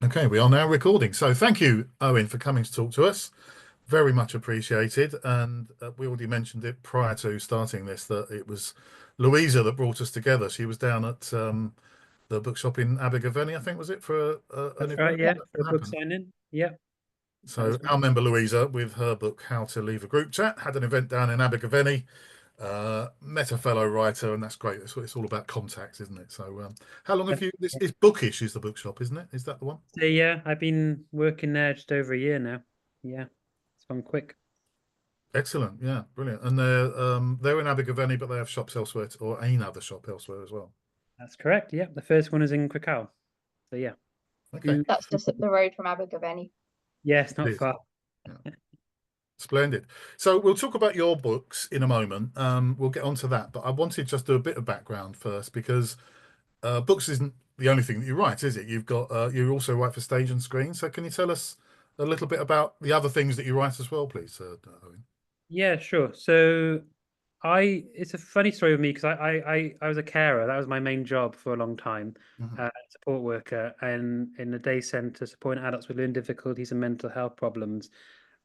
Okay, we are now recording. So thank you, Owen, for coming to talk to us. Very much appreciated. And we already mentioned it prior to starting this that it was Louisa that brought us together. She was down at the bookshop in Abergavenny, I think, was it, for an That's right, event yeah, for that a book happened. signing. Yeah, that So was me. our member Louisa, with her book How to Leave a Group Chat, had an event down in Abergavenny. Met a fellow writer, and that's great. That's what it's all about, contacts, isn't it? So, how long have you? This Yeah. is Bookish, is the bookshop, isn't it? Is that the one? So yeah, I've been working there just over a year now. Yeah, it's gone quick. Excellent. Yeah, brilliant. And they're in Abergavenny, but they have shops elsewhere, or another shop elsewhere as well. That's correct. Yeah, the first one is in Krakow. So yeah, Okay. two. That's just up the road from Abergavenny. Yeah, it's It not is. far. Yeah. Splendid. So we'll talk about your books in a moment. We'll get onto that, but I wanted just to do a bit of background first because books isn't the only thing that you write, is it? You've got you also write for stage and screen. So can you tell us a little bit about the other things that you write as well, please, Owen? Yeah, sure. So it's a funny story with me because I was a carer. That was my main job for a long time, Mhm. support worker, and in a day centre supporting adults with learning difficulties and mental health problems.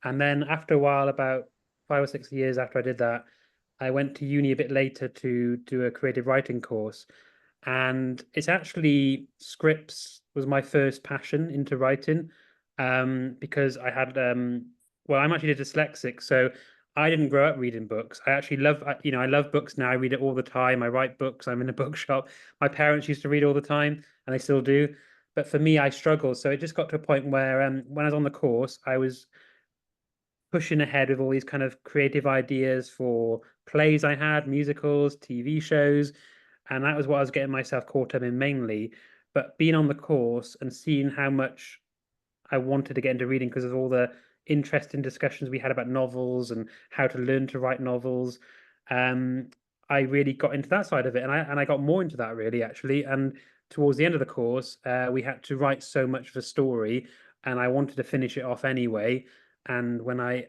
And then after a while, about 5 or 6 years after I did that, I went to uni a bit later to do a creative writing course. And it's actually scripts was my first passion into writing, because well, I'm actually dyslexic, so I didn't grow up reading books. I actually I love books now. I read it all the time. I write books. I'm in a bookshop. My parents used to read all the time, and they still do. But for me, I struggle. So it just got to a point where, when I was on the course, I was pushing ahead with all these kind of creative ideas for plays I had, musicals, TV shows, and that was what I was getting myself caught up in mainly. But being on the course and seeing how much I wanted to get into reading because of all the interesting discussions we had about novels and how to learn to write novels, um, I really got into that side of it, and I got more into that really actually. And towards the end of the course, we had to write so much of a story, and I wanted to finish it off anyway. And when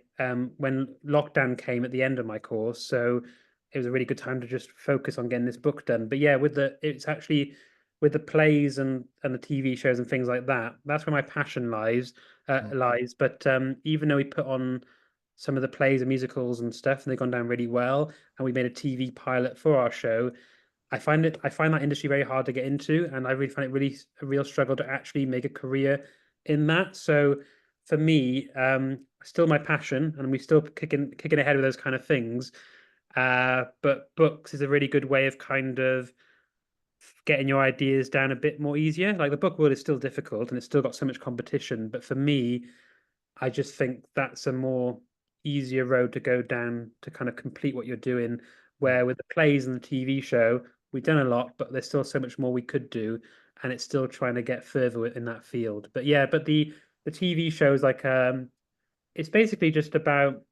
lockdown came at the end of my course, so it was a really good time to just focus on getting this book done. But yeah, it's actually with the plays and the TV shows and things like that. That's where my passion lies. But even though we put on some of the plays and musicals and stuff, and they've gone down really well, and we made a TV pilot for our show, I find that industry very hard to get into, and I really find it really a real struggle to actually make a career in that. So for me, still my passion, and we still kicking ahead with those kind of things. But books is a really good way of kind of getting your ideas down a bit more easier. Like the book world is still difficult and it's still got so much competition. But for me, I just think that's a more easier road to go down to kind of complete what you're doing. Where with the plays and the TV show, we've done a lot, but there's still so much more we could do, and it's still trying to get further in that field. But yeah, but the TV show is like it's basically just about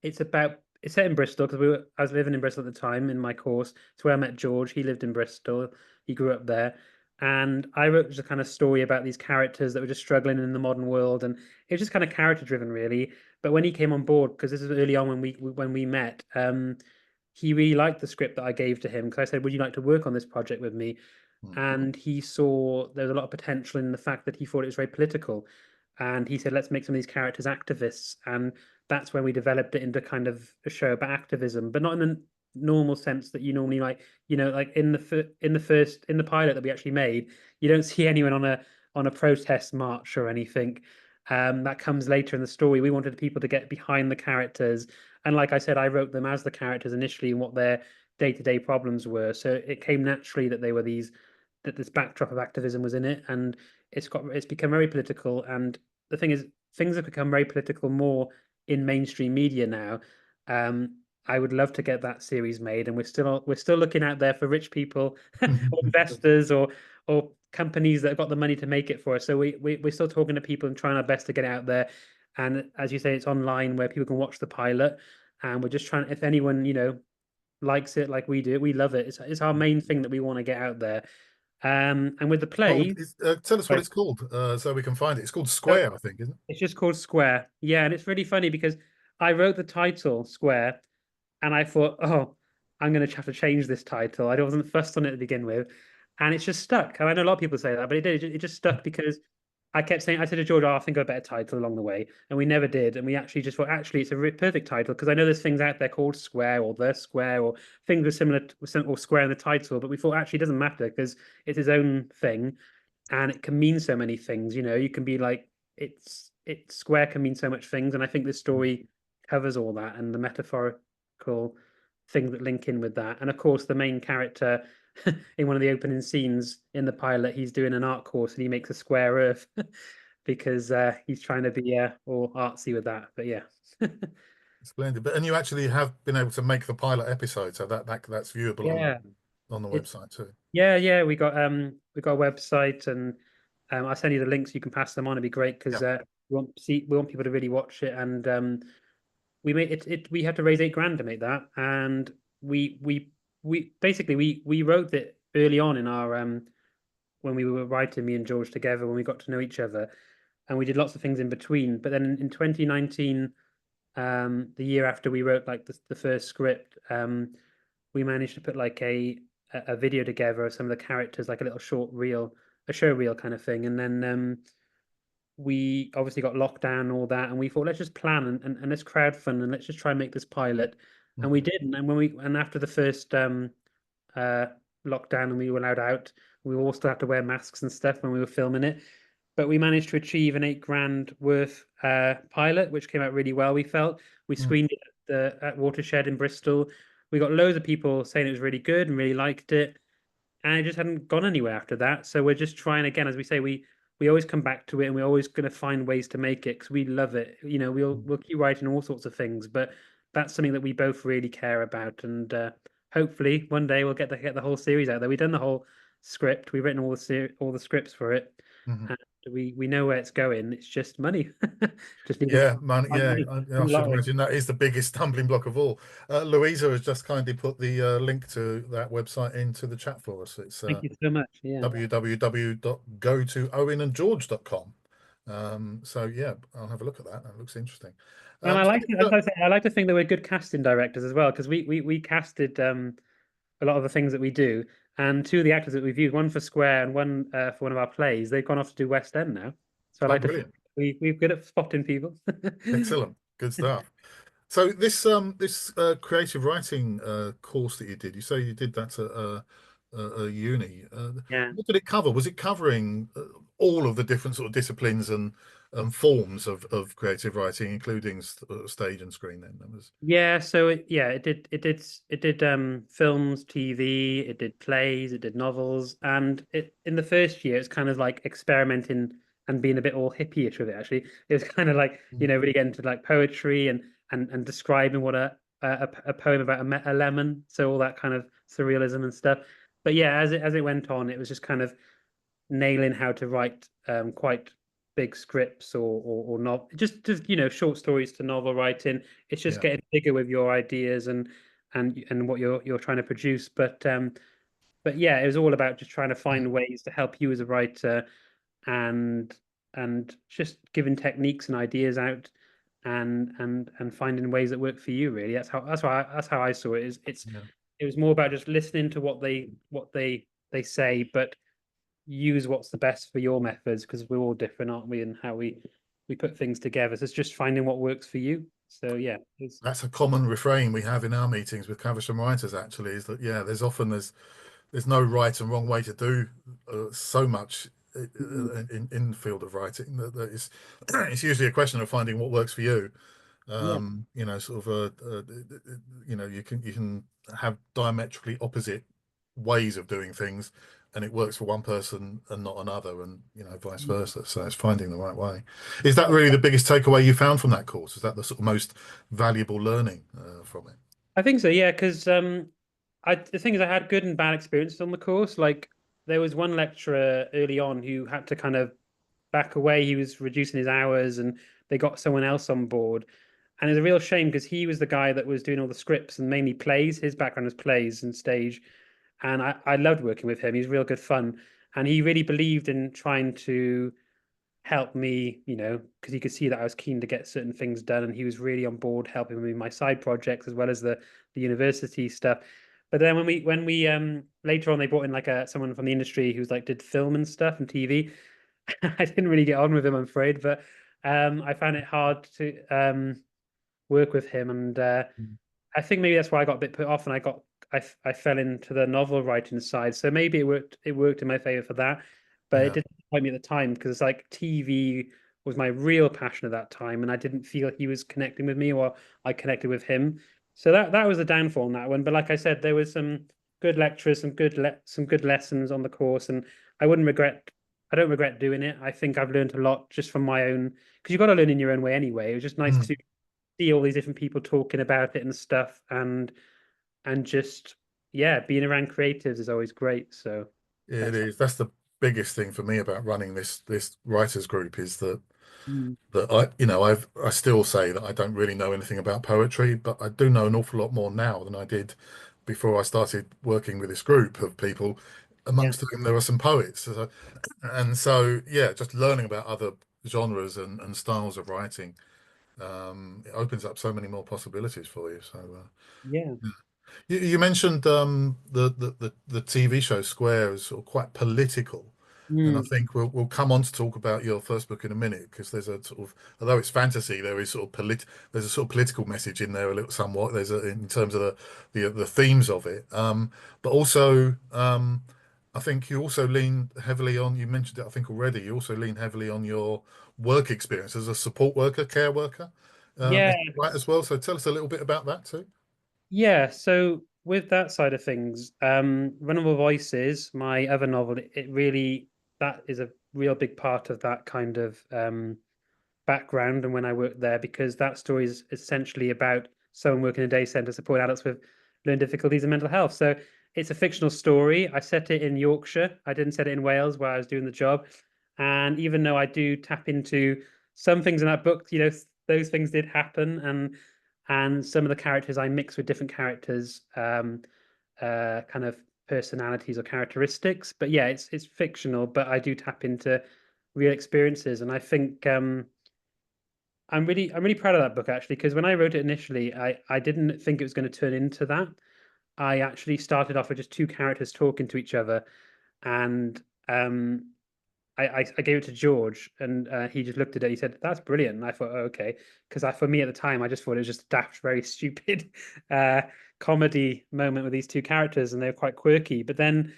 it's set in Bristol because I was living in Bristol at the time in my course. It's where I met George. He lived in Bristol. He grew up there. And I wrote just a kind of story about these characters that were just struggling in the modern world. And it was just kind of character driven, really. But when he came on board, because this is early on when we met, he really liked the script that I gave to him because I said, "Would you like to work on this project with me?" Mm. And he saw there was a lot of potential in the fact that he thought it was very political. And he said, let's make some of these characters activists. And that's when we developed it into kind of a show about activism, but not in the normal sense that you normally like, like in the pilot that we actually made, you don't see anyone on a protest march or anything. That comes later in the story. We wanted people to get behind the characters. And like I said, I wrote them as the characters initially and what their day-to-day problems were. So it came naturally that they were that this backdrop of activism was in it. And it's become very political. And the thing is, things have become very political more in mainstream media now. I would love to get that series made, and we're still looking out there for rich people, or investors, or companies that have got the money to make it for us. So we're still talking to people and trying our best to get out there. And as you say, it's online where people can watch the pilot, and we're just trying. If anyone likes it like we do, we love it. It's our main thing that we want to get out there. And with the Called, play, tell us what sorry, it's called so we can find it. It's called so Square, I think, isn't it's just called Square. Yeah, and it's really funny because I wrote the title Square, and I thought, oh, I'm going to have to change this title. I wasn't fussed on it to begin with, and it's just stuck. And I know a lot of people say that, but it did. It just stuck because I kept saying, I said to George, "Oh, I think of a better title along the way," and we never did. And we actually just thought, actually, it's a perfect title because I know there's things out there called Square or The Square or things with similar or Square in the title, but we thought actually it doesn't matter because it's his own thing, and it can mean so many things. You know, you can be like, it's Square can mean so much things, and I think this story covers all that and the metaphorical things that link in with that. And of course, the main character in one of the opening scenes in the pilot, he's doing an art course and he makes a square earth because he's trying to be all artsy with that. But yeah. Splendid. But and you actually have been able to make the pilot episode, so that's viewable Yeah. on the It's website too. yeah. We got a website and I'll send you the links. You can pass them on. It'd be great because Yeah. we want people to really watch it. And we made it. We had to raise 8 grand to make that, and we basically we wrote it early on in our when we were writing, me and George together, when we got to know each other, and we did lots of things in between. But then in 2019, the year after we wrote like the first script, we managed to put like a video together of some of the characters, like a little short reel, a show reel kind of thing. And then we obviously got lockdown and all that, and we thought let's just plan and let's crowdfund and let's just try and make this pilot. And we Mhm. did. And after the first uh lockdown and we were allowed out, we all still had to wear masks and stuff when we were filming it. But we managed to achieve an 8 grand worth pilot, which came out really well, we felt. We Mm. screened it at Watershed in Bristol. We got loads of people saying it was really good and really liked it, and it just hadn't gone anywhere after that. So we're just trying again, as we say, we always come back to it, and we're always going to find ways to make it because we love it. You know, we'll keep writing all sorts of things, but that's something that we both really care about, and hopefully one day we'll get the whole series out there. We've done the whole script, we've written all the scripts for it, Mhm. and we know where it's going. It's just money, just need to Yeah, money. find Yeah, money. I should imagine that is the biggest stumbling block of all. Louisa has just kindly put the link to that website into the chat for us. It's Thank you so much. Yeah. www.gotoowenoandgeorge.com. So yeah, I'll have a look at that. That looks interesting. And I So like to, as I say, I like to think that we're good casting directors as well because we casted a lot of the things that we do, and 2 of the actors that we've used, one for Square and one for one of our plays, they've gone off to do West End now. So I oh, like to think brilliant. we're good at spotting people. Excellent. Good stuff. So this creative writing course that you did, you say you did that at a uni. Yeah. What did it cover? Was it covering all of the different sort of disciplines and forms of creative writing, including stage and screen? Then that was Yeah, so it did films, TV, it did plays, it did novels, and it in the first year it's kind of like experimenting and being a bit all hippie-ish with it actually. It was kind of like, really getting to like poetry and describing what a poem about a lemon, so all that kind of surrealism and stuff. But yeah, as it went on, it was just kind of nailing how to write quite big scripts or not just short stories to novel writing. It's just yeah. getting bigger with your ideas and what you're trying to produce. But yeah, it was all about just trying to find ways to help you as a writer and just giving techniques and ideas out and finding ways that work for you really. That's how I saw it. Yeah. It was more about just listening to what they say, but use what's the best for your methods because we're all different, aren't we? And how we put things together. So it's just finding what works for you. So yeah, That's a common refrain we have in our meetings with Caversham writers. Actually, is that yeah, there's no right and wrong way to do so much in the field of writing that it's usually a question of finding what works for you. yeah, Sort of you can have diametrically opposite ways of doing things, and it works for one person and not another, and vice versa. So it's finding the right way. Is that really the biggest takeaway you found from that course? Is that the sort of most valuable learning from it? I think so. Yeah, because the thing is, I had good and bad experiences on the course. Like there was one lecturer early on who had to kind of back away. He was reducing his hours, and they got someone else on board. And it's a real shame because he was the guy that was doing all the scripts and mainly plays. His background is plays and stage, and I loved working with him. He's real good fun, and he really believed in trying to help me, because he could see that I was keen to get certain things done, and he was really on board helping me with my side projects as well as the university stuff. But then when we later on they brought in like someone from the industry who's like did film and stuff and TV, I didn't really get on with him, I'm afraid, but I found it hard to work with him, and Mm. I think maybe that's why I got a bit put off, and I fell into the novel writing side. So maybe it worked in my favor for that, but it Yeah, didn't disappoint me at the time because it's like TV was my real passion at that time, and I didn't feel he was connecting with me or I connected with him. So that was the downfall in that one. But like I said, there was some good lecturers, some good lessons on the course, and I wouldn't regret. I don't regret doing it. I think I've learned a lot just from my own, because you've got to learn in your own way anyway. It was just nice mm, to see all these different people talking about it and stuff, and just yeah, being around creatives is always great. So it that's is. That's the biggest thing for me about running this writers group is that mm, I still say that I don't really know anything about poetry, but I do know an awful lot more now than I did before I started working with this group of people, yeah, amongst whom there are some poets. And so, yeah, just learning about other genres and styles of writing, it opens up so many more possibilities for you. So, yeah. you mentioned the TV show Square is sort of quite political, and I Mm, think we'll come on to talk about your first book in a minute because there's a sort of, although it's fantasy, there is sort of there's a sort of political message in there a little somewhat. There's in terms of the themes of it, but also I think you also lean heavily on. You mentioned it, I think already. You also lean heavily on your work experience as a support worker, care worker, yeah, is that right as well. So tell us a little bit about that too. yeah. So with that side of things, Vulnerable Voices, my other novel, it really that is a real big part of that kind of background and when I worked there, because that story is essentially about someone working in a day centre supporting adults with learning difficulties and mental health. So it's a fictional story. I set it in Yorkshire. I didn't set it in Wales where I was doing the job. And even though I do tap into some things in that book, those things did happen, and some of the characters I mix with different characters, kind of personalities or characteristics. But yeah, it's fictional, but I do tap into real experiences, and I think I'm really proud of that book actually, because when I wrote it initially, I didn't think it was going to turn into that. I actually started off with just two characters talking to each other, and I gave it to George, and he just looked at it. He said, "That's brilliant." And I thought, oh, "Okay," because for me at the time, I just thought it was just a daft, very stupid uh, comedy moment with these two characters, and they're quite quirky. But then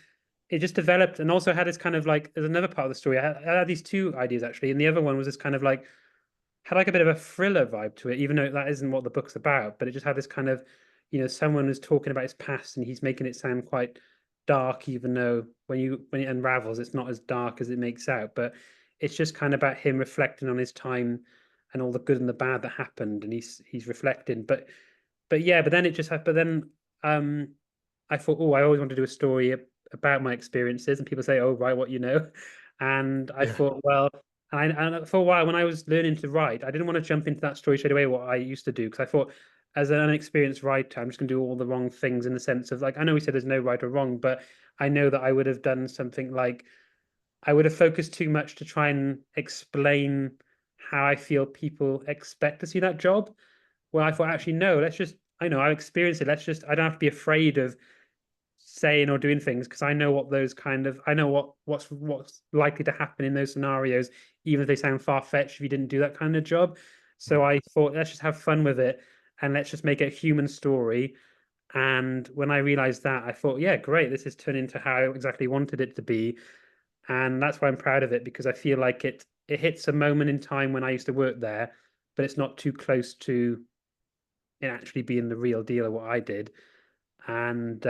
it just developed, and also had this kind of like there's another part of the story. I had these two ideas actually, and the other one was this kind of like had like a bit of a thriller vibe to it, even though that isn't what the book's about. But it just had this kind of, someone who's talking about his past and he's making it sound quite dark, even though when it unravels, it's not as dark as it makes out. But it's just kind of about him reflecting on his time and all the good and the bad that happened, and he's reflecting. But yeah, but then it just had. But then I thought, oh, I always want to do a story about my experiences, and people say, oh, write what you know, and I Yeah. thought, well. And for a while, when I was learning to write, I didn't want to jump into that story straight away, what I used to do, because I thought, as an unexperienced writer, I'm just going to do all the wrong things in the sense of like, I know we said there's no right or wrong, but I know that I would have done something like, I would have focused too much to try and explain how I feel people expect to see that job. Well, I thought, actually, no, I know, I've experienced it. I don't have to be afraid of saying or doing things because I know I know what's likely to happen in those scenarios, even if they sound far-fetched if you didn't do that kind of job. So I thought let's just have fun with it and let's just make it a human story. And when I realized that, I thought, yeah, great, this has turned into how I exactly wanted it to be. And that's why I'm proud of it, because I feel like it hits a moment in time when I used to work there, but it's not too close to it actually being the real deal of what I did. And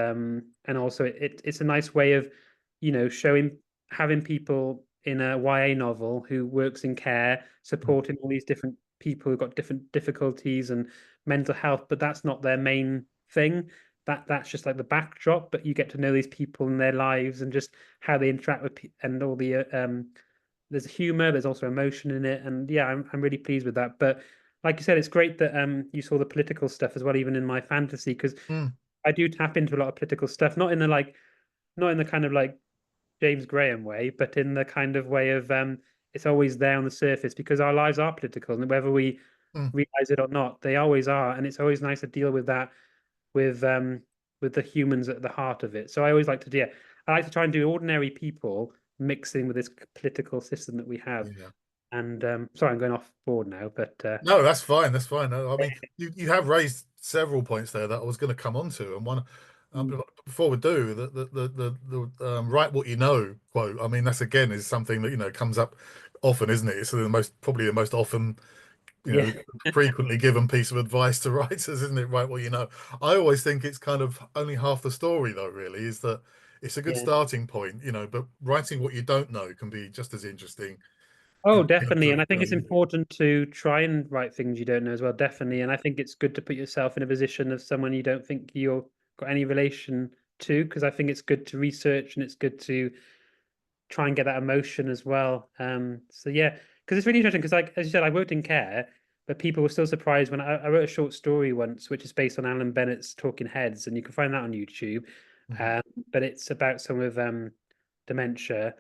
also it's a nice way of showing having people in a YA novel who works in care supporting all these different people who've got different difficulties and mental health, but that's not their main thing. That's just like the backdrop, but you get to know these people and their lives and just how they interact with and all the there's humor, there's also emotion in it, and yeah, I'm really pleased with that. But like you said, it's great that you saw the political stuff as well, even in my fantasy, because Mm, I do tap into a lot of political stuff, not in the kind of like James Graham way, but in the kind of way of it's always there on the surface because our lives are political, and whether we mm, realize it or not, they always are, and it's always nice to deal with that with um with the humans at the heart of it. So I always like to, yeah, I like to try and do ordinary people mixing with this political system that we have. Yeah. And sorry, I'm going off board now, but No, that's fine. That's fine. No, I mean, you have raised several points there that I was going to come on to, and one mm, before we do the write what you know quote. I mean, that's again is something that comes up often, isn't it? It's probably the most often yeah, frequently given piece of advice to writers, isn't it? Write what you know. I always think it's kind of only half the story, though. Really, is that it's a good yeah. starting point, but writing what you don't know can be just as interesting. Oh, You know, definitely. And I think it's to- important to try and write things you don't know as well, definitely. And I think it's good to put yourself in a position of someone you don't think you've got any relation to, because I think it's good to research and it's good to try and get that emotion as well. So yeah, because it's really interesting because like as you said, I worked in care, but people were still surprised when I wrote a short story once, which is based on Alan Bennett's Talking Heads, and you can find that on YouTube. Mhm. Um, but it's about some of dementia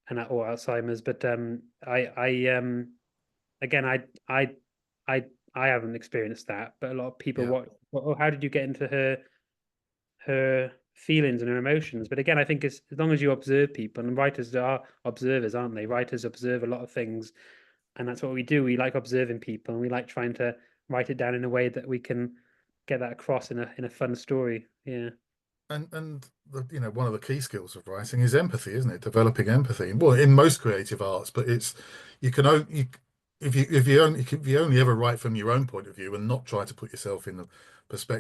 and or Alzheimer's. But I again, I, I, I haven't experienced that, but a lot of people. Yeah. Oh, how did you get into her feelings and her emotions? But again, I think as long as you observe people, and writers are observers, aren't they? Writers observe a lot of things, and that's what we do. We like observing people, and we like trying to write it down in a way that we can get that across in a fun story. Yeah, And one of the key skills of writing is empathy, isn't it? Developing empathy. Well, in most creative arts, but it's you can only you, if you only ever write from your own point of view and not try to put yourself in the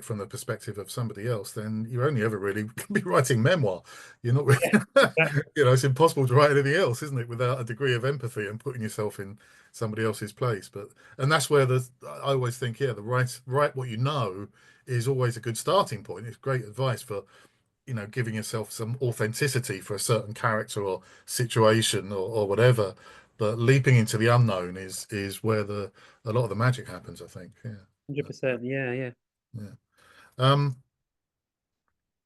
from the perspective of somebody else, then you only ever really can be writing memoir. You're not really, yeah, exactly. it's impossible to write anything else, isn't it, without a degree of empathy and putting yourself in somebody else's place. And that's where I always think, yeah, the write what you know is always a good starting point. It's great advice for giving yourself some authenticity for a certain character or situation or whatever. But leaping into the unknown is where a lot of the magic happens, I think. Yeah. 100%. Yeah, yeah. Yeah. Um,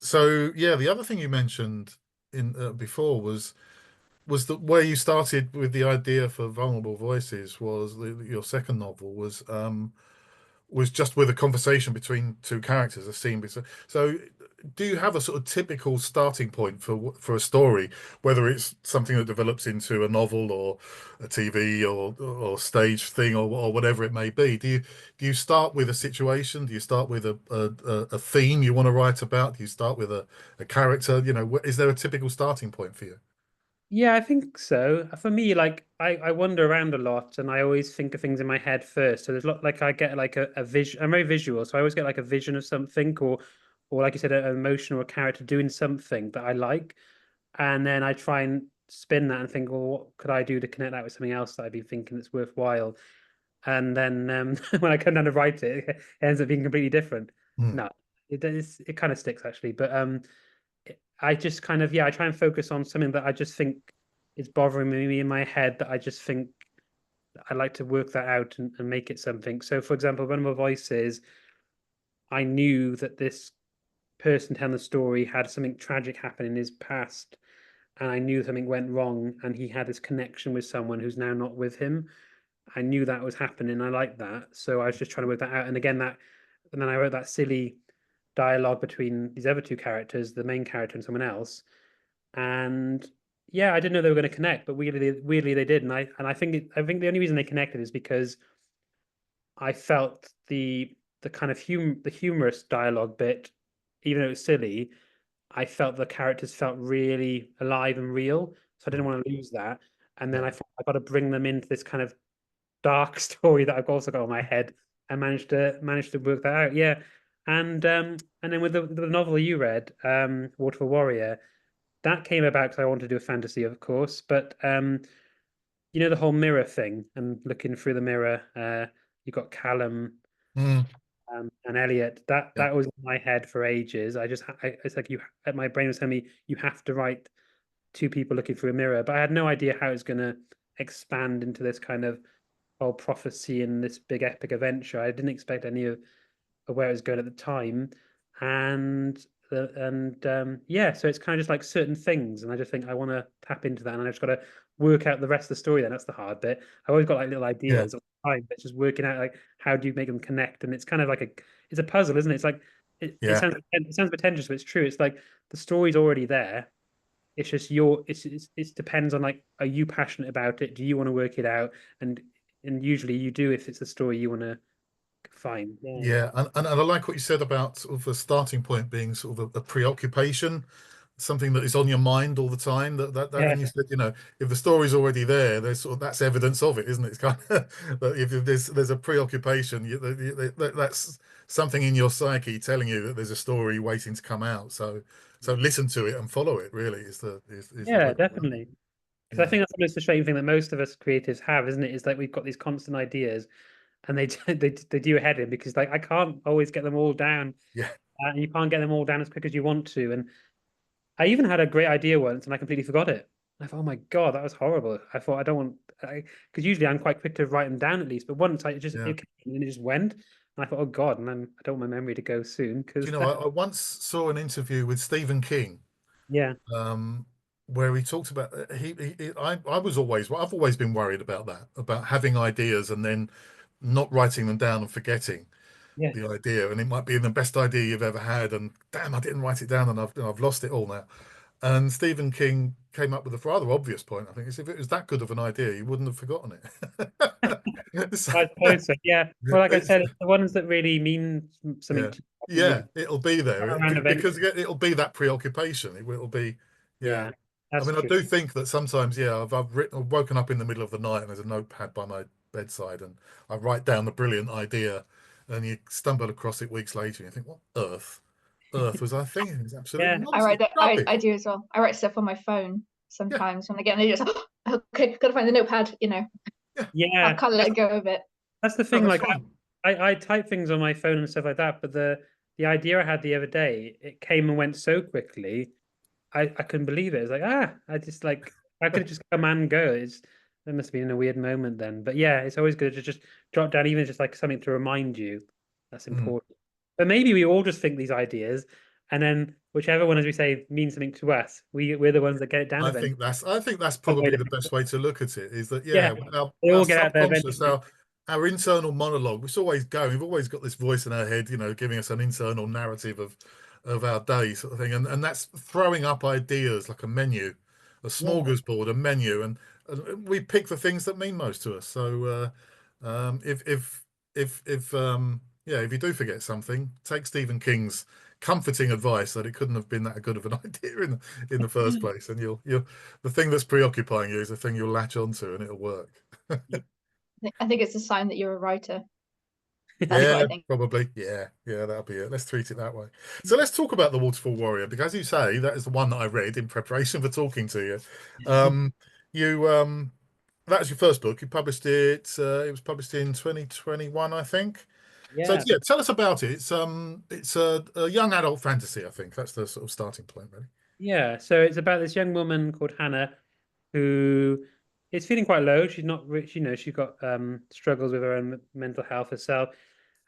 so yeah, the other thing you mentioned in before was that where you started with the idea for Vulnerable Voices was your second novel was just with a conversation between two characters, a scene. So, do you have a sort of typical starting point for a story, whether it's something that develops into a novel or a TV or stage thing or whatever it may be? Do you start with a situation? Do you start with a theme you want to write about? Do you start with a character? Is there a typical starting point for you? Yeah, I think so. For me, like I wander around a lot and I always think of things in my head first. So there's a lot like I get like a vision. I'm very visual, so I always get like a vision of something or like you said, an emotion or a character doing something that I like. And then I try and spin that and think, well, what could I do to connect that with something else that I've been thinking that's worthwhile? And then when I come down to write it, it ends up being completely different. Hmm. No, it kind of sticks actually. But I just kind of, yeah, I try and focus on something that I just think is bothering me in my head that I just think I like to work that out and make it something. So, for example, one of my voices, I knew that this person telling the story had something tragic happen in his past, and I knew something went wrong, and he had this connection with someone who's now not with him. I knew that was happening. I liked that, so I was just trying to work that out. And again, and then I wrote that silly dialogue between these other two characters, the main character and someone else, and yeah, I didn't know they were going to connect, but weirdly they did, and I think the only reason they connected is because I felt the kind of the humorous dialogue bit, even though it was silly, I felt the characters felt really alive and real, so I didn't want to lose that. And then Yeah. I thought I got to bring them into this kind of dark story that I've also got in my head, and managed to work that out. Yeah, and then with the novel you read, Waterfall Warrior, that came about because I wanted to do a fantasy, of course. But you know the whole mirror thing and looking through the mirror. You got Callum Hmm. and Elliot. That Yeah. that was in my head for ages. It's like my brain was telling me you have to write two people looking through a mirror, but I had no idea how it's going to expand into this kind of whole prophecy and this big epic adventure. I didn't expect any of where it was going at the time, and yeah, so it's kind of just like certain things, and I just think I want to tap into that, and I just got to work out the rest of the story. Then that's the hard bit. I always got like little Yeah. ideas all the time, but it's just working out like how do you make them connect, and it's kind of like it's a puzzle, isn't it? It's like it Yeah. sounds pretentious, but it's true. It's like the story's already there. It's just your it depends on like, are you passionate about it? Do you want to work it out? And usually you do if it's a story you want to find. Yeah. Yeah, and I like what you said about sort of a starting point being sort of a preoccupation, something that is on your mind all the time. That Yeah. and you said, if the story's already there, there's sort of that's evidence of it, isn't it? It's kind of that if there's a preoccupation, that's something in your psyche telling you that there's a story waiting to come out. So listen to it and follow it. Really, is the Yeah, way to go. definitely. Because I Yeah, think that's the most frustrating thing that most of us creatives have, isn't it? Is like we've got these constant ideas, and they do your head in because like I can't always get them all down, yeah, and you can't get them all down as quick as you want to. And I even had a great idea once, and I completely forgot it. I thought, oh my God, that was horrible. I thought I don't want, because usually I'm quite quick to write them down at least, but once yeah. it came and it just went, and I thought, oh God, and I don't want my memory to go soon Do because you know, I once saw an interview with Stephen King, yeah, um, where he talked about I was always I've always been worried about that, about having ideas and then not writing them down and forgetting yeah, the idea, and it might be the best idea you've ever had, and damn, I didn't write it down, and I've lost it all now. And Stephen King came up with a rather obvious point, I think, is if it was that good of an idea, you wouldn't have forgotten it. So, I suppose so. Yeah. Well, like I it's, said, it's the ones that really mean something yeah, to yeah, you it'll be come there around because eventually. again, it'll be that preoccupation. It will be, yeah. Yeah, I that's mean, I true. do think that sometimes, yeah, I've woken up in the middle of the night and there's a notepad by my bedside, and I write down the brilliant idea, and you stumble across it weeks later, and you think, what earth was I thinking? It's absolute Yeah. I nonsense, write it's that. I rubbish. do as well. I write stuff on my phone Yeah, sometimes when I get an idea. It's like, okay, gotta find the notepad. yeah, I Yeah. can't let go of it. That's the no, thing. that's Like fine. I type things on my phone and stuff like that, but the idea I had the other day, it came and went so quickly. I couldn't believe it. It's like, I just like I could have just come and go. It must have been a weird moment then. But yeah, it's always good to just jot down even just like something to remind you. That's Mm. important. But maybe we all just think these ideas, and then whichever one, as we say, means something to us, we're the ones that get it down eventually. I think that's Some way probably to the think of best it. way to look at it, is that, Yeah, yeah, our, they our all get out there subconscious, eventually. our internal monologue, it's always going. We've always got this voice in our head, giving us an internal narrative of our day, sort of thing, and that's throwing up ideas like a menu, a Yeah. smorgasbord, a menu, and we pick the things that mean most to us. So if yeah, if you do forget something, take Stephen King's comforting advice that it couldn't have been that good of an idea in the first place, and you'll the thing that's preoccupying you is the thing you'll latch onto, and it'll work. I think it's a sign that you're a writer. That's what I Yeah, think. probably. Yeah, that'll be it. Let's treat it that way. So let's talk about the Waterfall Warrior, because as you say, that is the one that I read in preparation for talking to you. Um, you that was your first book. You published it. It was published in 2021, I think. So Yeah. yeah, tell us about it. It's a young adult fantasy, I think. That's the sort of starting point, really. Yeah. So it's about this young woman called Hannah who is feeling quite low. She's not rich, she's got struggles with her own mental health herself.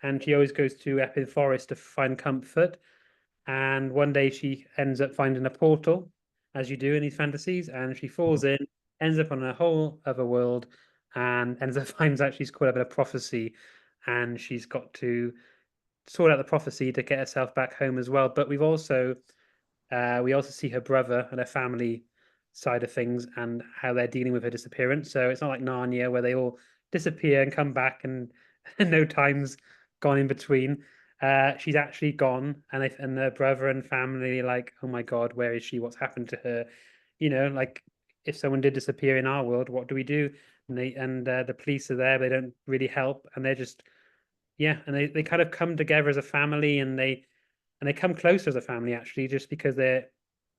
And she always goes to Epping Forest to find comfort. And one day she ends up finding a portal, as you do in these fantasies, and she falls in, ends up on a whole other world, and ends up finds out she's caught up in a prophecy, and she's got to sort out the prophecy to get herself back home as well. But we also see her brother and her family side of things and how they're dealing with her disappearance. So it's not like Narnia where they all disappear and come back and, and no time's gone in between. She's actually gone, and her brother and family are like, oh my God, where is she? What's happened to her? Like if someone did disappear in our world, what do we do? And the police are there, they don't really help, and they're just yeah, and they kind of come together as a family, and they come closer as a family actually, just because they're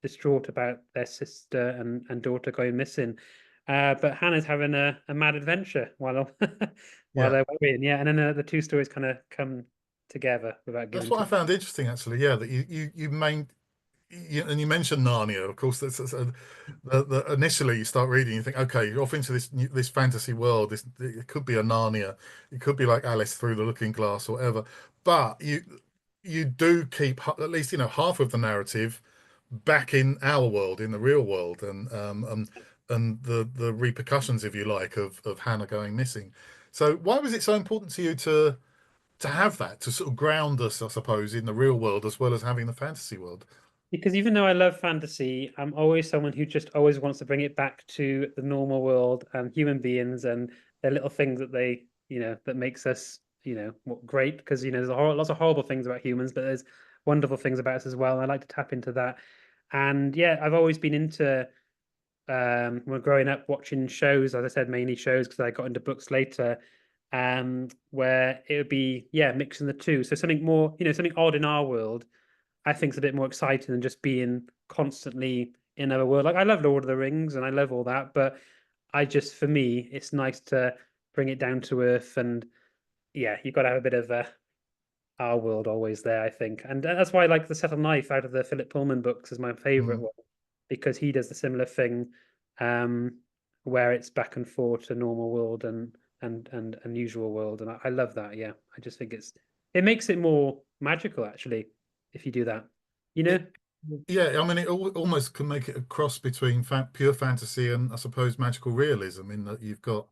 distraught about their sister and daughter going missing. But Hannah's having a mad adventure while while Yeah. they're worrying. Yeah, and then the two stories kind of come together without That's giving what I too. found interesting, actually. Yeah, that and you mentioned Narnia. Of course, that's initially you start reading, you think, okay, you're off into this fantasy world. It could be a Narnia, it could be like Alice through the Looking Glass or whatever. But you do keep at least half of the narrative back in our world, in the real world, and the repercussions, if you like, of Hannah going missing. So why was it so important to you to have that, to sort of ground us, I suppose, in the real world as well as having the fantasy world? Because even though I love fantasy, I'm always someone who just always wants to bring it back to the normal world and human beings and their little things that they, that makes us, great. Because, there's lots of horrible things about humans, but there's wonderful things about us as well. And I like to tap into that. And yeah, I've always been into, when growing up, watching shows, as I said, mainly shows because I got into books later, where it would be, yeah, mixing the two. So something more, something odd in our world I think is a bit more exciting than just being constantly in another world. Like I love Lord of the Rings and I love all that, but for me, it's nice to bring it down to earth. And yeah, you've got to have a bit of our world always there, I think. And that's why I like The Subtle Knife out of the Philip Pullman books is my favorite Mm. one because he does the similar thing, um, where it's back and forth to normal world and unusual world. And I love that. Yeah, I just think it makes it more magical actually if you do that. You know? It, yeah, I mean, it almost can make it a cross between fa pure fantasy and, I suppose, magical realism, in that you've got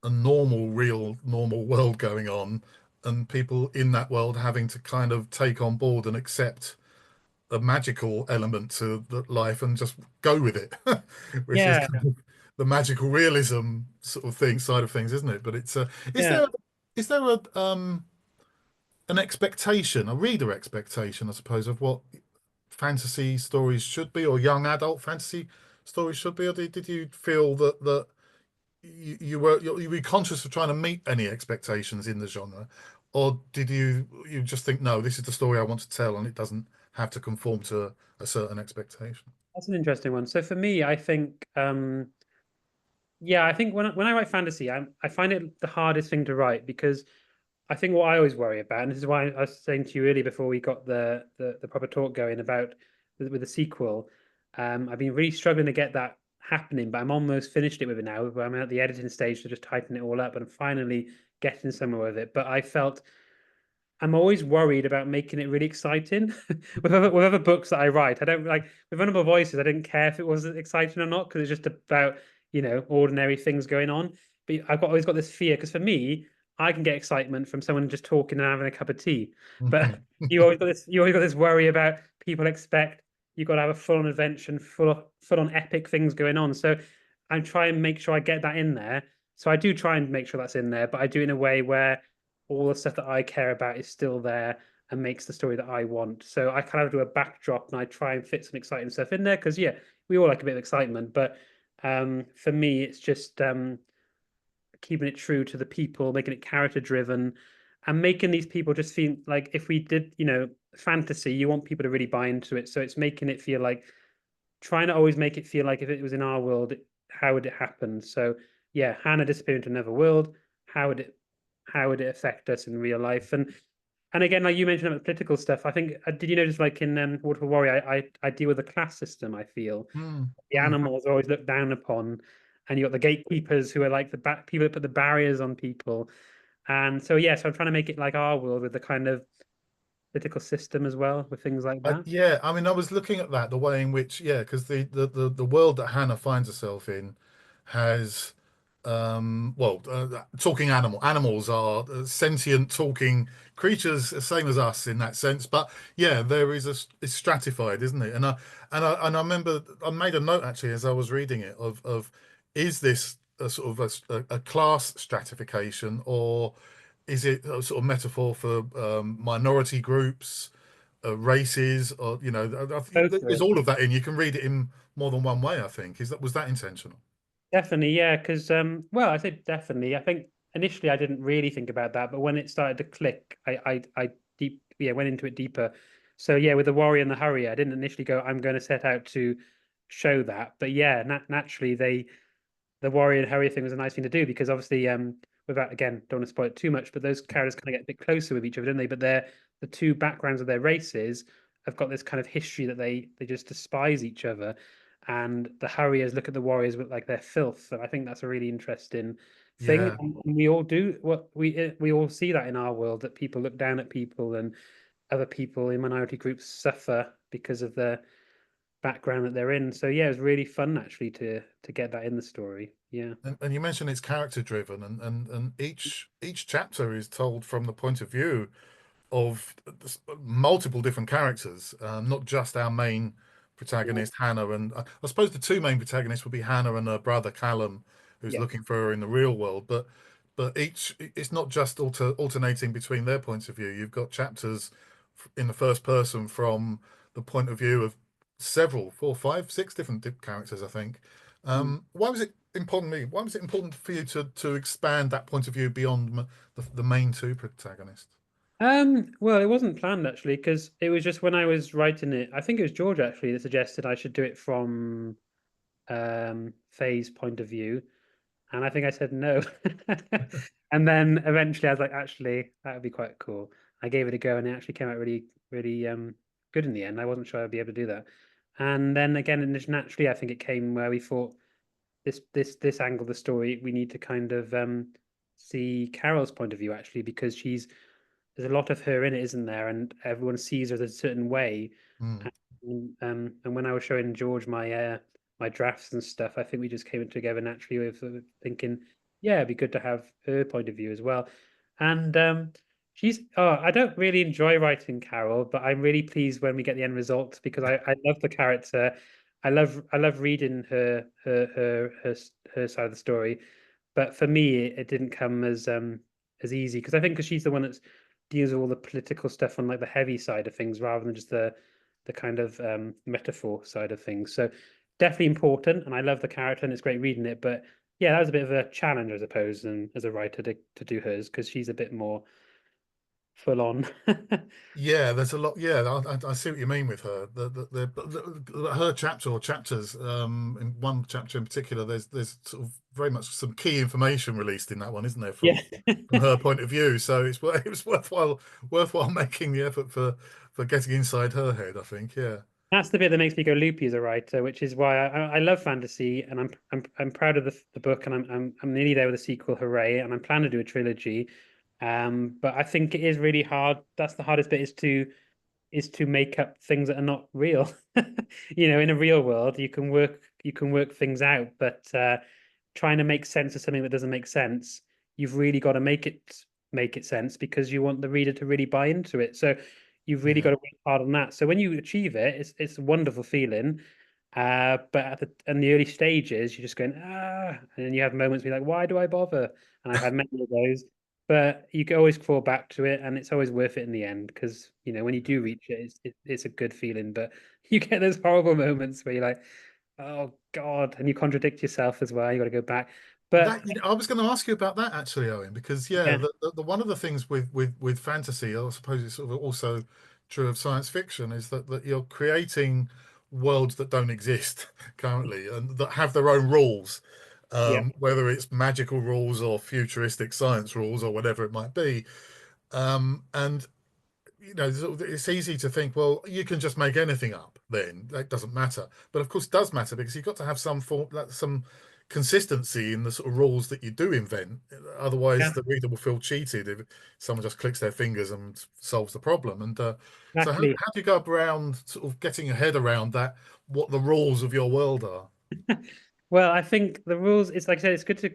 a normal, real, normal world going on, and people in that world having to kind of take on board and accept a magical element to the life and just go with it, which is Yeah, kind of the magical realism sort of thing side of things, isn't it? But it's is yeah. there is there an expectation, a reader expectation, I suppose, of what fantasy stories should be, or young adult fantasy stories should be? Or did you feel that you were conscious of trying to meet any expectations in the genre, or did you just think, no, this is the story I want to tell, and it doesn't have to conform to a certain expectation? That's an interesting one. So for me, I think yeah, I think when I write fantasy, I find it the hardest thing to write because I think what I always worry about, and this is why I was saying to you earlier before we got the proper talk going about with the sequel, I've been really struggling to get that happening, but I'm almost finished it with it now. I'm at the editing stage, so just typing it all up, and I'm finally getting somewhere with it. But I felt I'm always worried about making it really exciting with other books that I write. I don't like with Vulnerable Voices. I didn't care if it was exciting or not because it's just about ordinary things going on. But always got this fear because for me, I can get excitement from someone just talking and having a cup of tea. But you always got this worry about people expect you've got to have a full on adventure, and full on epic things going on. So I'm trying to make sure I get that in there. So I do try and make sure that's in there, but I do in a way where all the stuff that I care about is still there and makes the story that I want. So I kind of do a backdrop and I try and fit some exciting stuff in there because yeah, we all like a bit of excitement, but for me, it's just keeping it true to the people, making it character driven, and making these people just feel like if we did, fantasy, you want people to really buy into it. So it's making it feel like trying to always make it feel like if it was in our world, how would it happen? So yeah, Hannah disappearing to another world. How would it how would it affect us in real life? And again, like you mentioned about political stuff, I think did you notice like in Water for Warrior, I deal with the class system. I feel Mm, the mm. animals are always looked down upon, and you got the gatekeepers who are like the people that put the barriers on people. And so yeah, so I'm trying to make it like our world with the kind of political system as well, with things like that. Yeah, I mean, I was looking at that, the way in which, yeah, because the world that Hannah finds herself in has, talking animals are sentient talking creatures, same as us in that sense. But yeah, there is it's stratified, isn't it? And I remember I made a note actually as I was reading it of is this a sort of a class stratification, or is it a sort of metaphor for minority groups? Races, or there's Totally. all of that in. You can read it in more than one way, I think. Was that intentional? Definitely, yeah. Because well, I say definitely. I think initially I didn't really think about that, but when it started to click, I went into it deeper. So yeah, with the Warrior and the Hurrier, I didn't initially go, I'm going to set out to show that, but yeah, naturally the Warrior and Hurrier thing was a nice thing to do because obviously without again don't want to spoil it too much, but those characters kind of get a bit closer with each other, don't they? But the two backgrounds of their races have got this kind of history that they just despise each other and the Harriers look at the Warriors with like their filth, and I think that's a really interesting thing. Yeah. And we all do what we all see that in our world that people look down at people and other people in minority groups suffer because of the background that they're in. So yeah, it was really fun actually to get that in the story. Yeah. And you mentioned it's character driven, and each chapter is told from the point of view of multiple different characters, not just our main Yeah. protagonist Hannah, and I suppose the two main protagonists would be Hannah and her brother Callum, who's Yeah. looking for her in the real world. But each it's not just alternating between their points of view. You've got chapters in the first person from the point of view of several, four, five, six different characters, I think. Mm. Why was it important to me? Why was it important for you to expand that point of view beyond the main two protagonists? Well, it wasn't planned actually, because it was just when I was writing it, I think it was George actually that suggested I should do it from Faye's point of view. And I think I said no. And then eventually I was like, actually, that would be quite cool. I gave it a go and it actually came out really, really good in the end. I wasn't sure I'd be able to do that. And then again, and just naturally, I think it came where we thought this angle of the story, we need to kind of see Carol's point of view actually, because there's a lot of her in it, isn't there? And everyone sees her a certain way. Mm. And when I was showing George my drafts and stuff, I think we just came together naturally with thinking, yeah, it'd be good to have her point of view as well. And I don't really enjoy writing Carol, but I'm really pleased when we get the end result because I love the character. I love reading her side of the story. But for me, it didn't come as easy because I think because she's the one that deals with all the political stuff on like the heavy side of things rather than just the kind of metaphor side of things. So definitely important, and I love the character, and it's great reading it. But yeah, that was a bit of a challenge, I suppose, and as a writer to do hers because she's a bit more full on. Yeah, there's a lot. Yeah, I see what you mean with her. Her chapter or chapters. In one chapter in particular, there's sort of very much some key information released in that one, isn't there, Yeah. from her point of view? So it was worthwhile making the effort for getting inside her head, I think. Yeah, That's the bit that makes me go loopy as a writer, which is why I love fantasy, and I'm proud of the book, and I'm nearly there with a sequel, hooray! And I'm planning to do a trilogy. But I think it is really hard. That's the hardest bit is to make up things that are not real. In a real world, you can work things out, but trying to make sense of something that doesn't make sense, you've really got to make it sense because you want the reader to really buy into it. So you've really got yeah. to work hard on that. So when you achieve it, it's a wonderful feeling. But in the early stages, you're just going, and then you have moments where you're like, why do I bother? And I've had many of those. But you can always fall back to it, and it's always worth it in the end because when you do reach it, it's a good feeling. But you get those horrible moments where you're like, "Oh God," and you contradict yourself as well. You got to go back. But I was going to ask you about that actually, Owen, because yeah, yeah, the one of the things with fantasy, I suppose it's sort of also true of science fiction, is that you're creating worlds that don't exist currently and that have their own rules, yeah, whether it's magical rules or futuristic science rules or whatever it might be. And it's easy to think, well, you can just make anything up, then that doesn't matter. But of course, it does matter because you've got to have some form, like, some consistency in the sort of rules that you do invent. Otherwise, yeah, the reader will feel cheated if someone just clicks their fingers and solves the problem. And so, exactly. how do you go around sort of getting your head around that? What the rules of your world are? Well, I think the rules, it's like I said, it's good to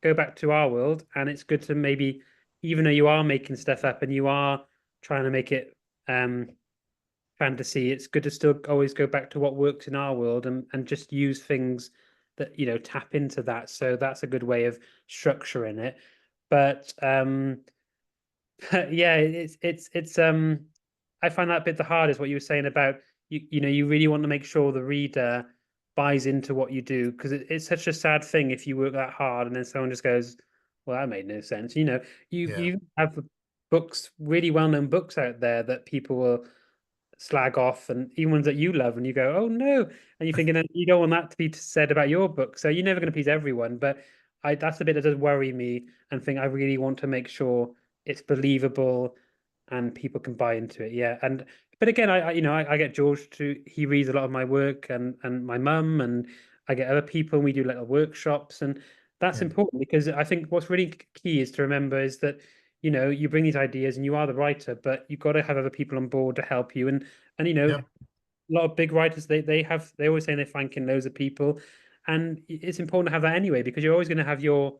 go back to our world, and it's good to maybe, even though you are making stuff up and you are trying to make it fantasy, it's good to still always go back to what works in our world and just use things that tap into that. So that's a good way of structuring it. But yeah, it's I find that bit the hardest what you were saying about you really want to make sure the reader buys into what you do because it's such a sad thing if you work that hard and then someone just goes, well, that made no sense. You Yeah, you have books, really well-known books out there that people will slag off, and even ones that you love, and you go, "Oh no!" And you're thinking, you don't want that to be said about your book, so you're never going to please everyone. But that's the bit that does worry me, and think I really want to make sure it's believable and people can buy into it. Yeah, but again, I get George to he reads a lot of my work, and my mum, and I get other people, and we do little workshops, and that's yeah, important because I think what's really key is to remember is that you bring these ideas and you are the writer, but you've got to have other people on board to help you. And yeah, a lot of big writers they always say they're thanking loads of people, and it's important to have that anyway because you're always going to have your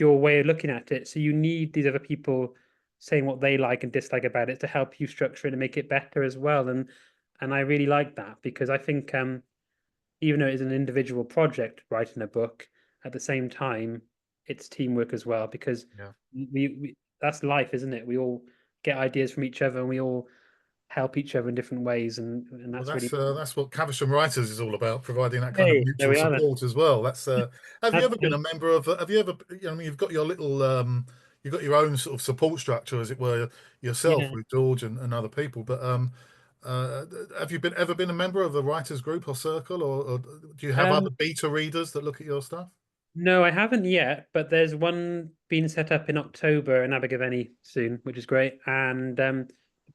way of looking at it. So you need these other people saying what they like and dislike about it to help you structure it and make it better as well. And I really like that because I think even though it is an individual project writing a book, at the same time it's teamwork as well because Yeah. we that's life, isn't it? We all get ideas from each other and we all help each other in different ways, and Well, that's really that's what Caversham Writers is all about, providing that kind of hey, there mutual we are then. support as well. That's have you That's ever been a member of? Have you ever? You know, I mean, you've got your little you've got your own sort of support structure, as it were, yourself yeah. with George and other people. But have you ever been a member of a writers group or circle, or do you have other Um, beta readers that look at your stuff? no, I haven't yet, but there's one being set up in October in Abergavenny soon, which is great. And the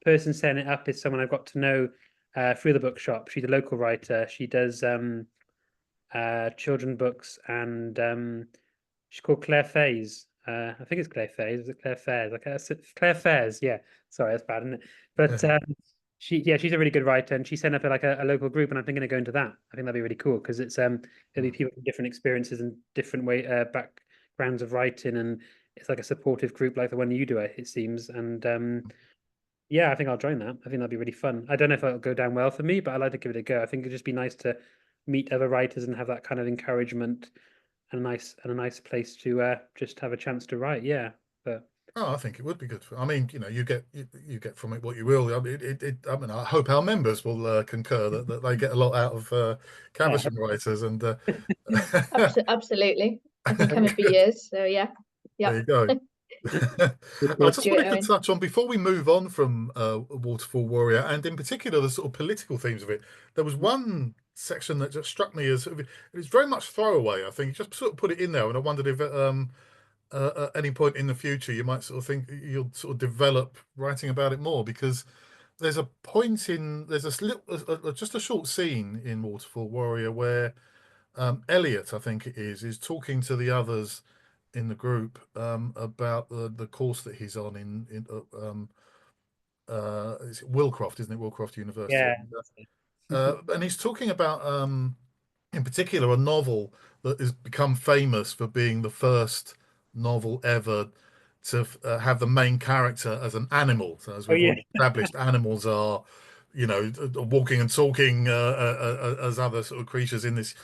person setting it up is someone I've got to know through the bookshop. She's a local writer. She does children books, and she's called Claire Fays. I think it's Claire Fays. Is it Claire Fairs? Like Claire Fairs. Yeah. Sorry, that's bad, isn't it? But she's a really good writer, and she set up a local group, and I'm thinking of going to that. I think that'd be really cool because it'll be people from different experiences and different backgrounds of writing, and it's like a supportive group like the one you do, it seems. And yeah, I think I'll join that. I think that'd be really fun. I don't know if it'll go down well for me, but I'd like to give it a go. I think it'd just be nice to meet other writers and have that kind of encouragement and a nice place to just have a chance to write. Yeah, but Oh, I think it would be good. I mean, you know, you get from it what you will. I mean, I mean, I hope our members will concur that they get a lot out of yeah, Caversham writers, and Absolutely. I've been coming for good. years, so yeah. There Yep. you go. I good. just Do it, wanted to Owen. touch on before we move on from Waterfall Warrior, and in particular the sort of political themes of it. There was one section that just struck me as it was very much throwaway. I think you just sort of put it in there, and I wondered if at any point in the future you might sort of think you'll sort of develop writing about it more, because there's a point in there's a little just a short scene in Waterfall Warrior where Elliot, I think it is talking to the others in the group about the course that he's on in it's Wilcroft, isn't it? Wilcroft University. Yeah. And he's talking about in particular a novel that has become famous for being the first novel ever to have the main character as an animal. So as Oh we've yeah. already established, animals are, you know, walking and talking as other sort of creatures in this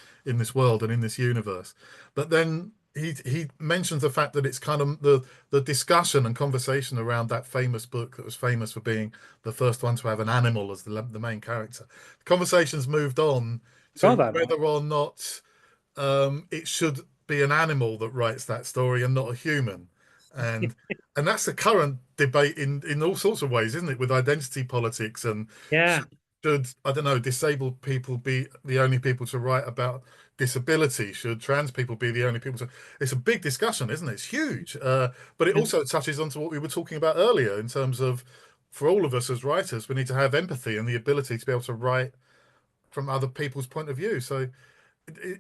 world and in this universe. But then he mentions the fact that it's kind of the discussion and conversation around that famous book that was famous for being the first one to have an animal as the main character. The conversation's moved on Got to that now. whether or not it should be an animal that writes that story and not a human. And and that's the current debate in all sorts of ways, isn't it? With identity politics and Yeah. should, I don't know, disabled people be the only people to write about disability? Should trans people be the only people to? It's a big discussion, isn't it? It's huge. But it also touches onto what we were talking about earlier in terms of, for all of us as writers, we need to have empathy and the ability to be able to write from other people's point of view. So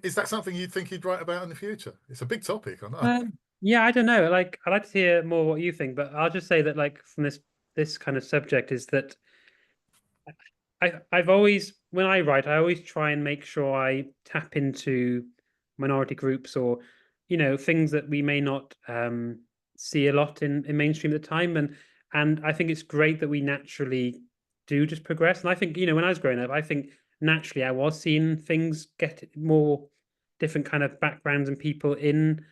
is that something you'd think you'd write about in the future? It's a big topic, I know. Yeah, I don't know. Like, I'd like to hear more what you think, but I'll just say that, like, from this kind of subject, is that I've always, when I write, I always try and make sure I tap into minority groups or, things that we may not see a lot in mainstream at the time. And I think it's great that we naturally do just progress. And I think, when I was growing up, I think naturally I was seeing things get more different kind of backgrounds and people in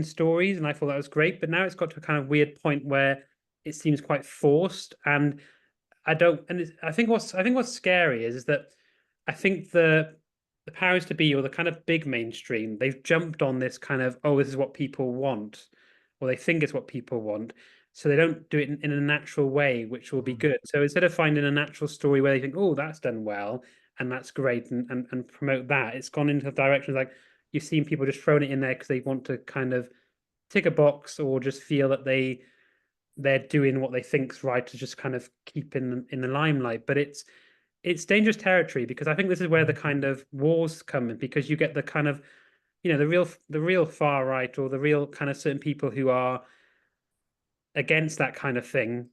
stories, and I thought that was great. But now it's got to a kind of weird point where it seems quite forced, and I don't. And I think what's scary is that I think the powers to be, or the kind of big mainstream, they've jumped on this kind of, oh, this is what people want, or they think it's what people want, so they don't do it in a natural way, which will be Mm. good. So instead of finding a natural story where they think, oh, that's done well and that's great, and promote that, it's gone into directions like you've seen people just throwing it in there because they want to kind of tick a box or just feel that they're doing what they think's right to just kind of keep in the limelight. But it's dangerous territory because I think this is where the kind of wars come in, because you get the kind of, the real far right, or the real kind of certain people who are against that kind of thing,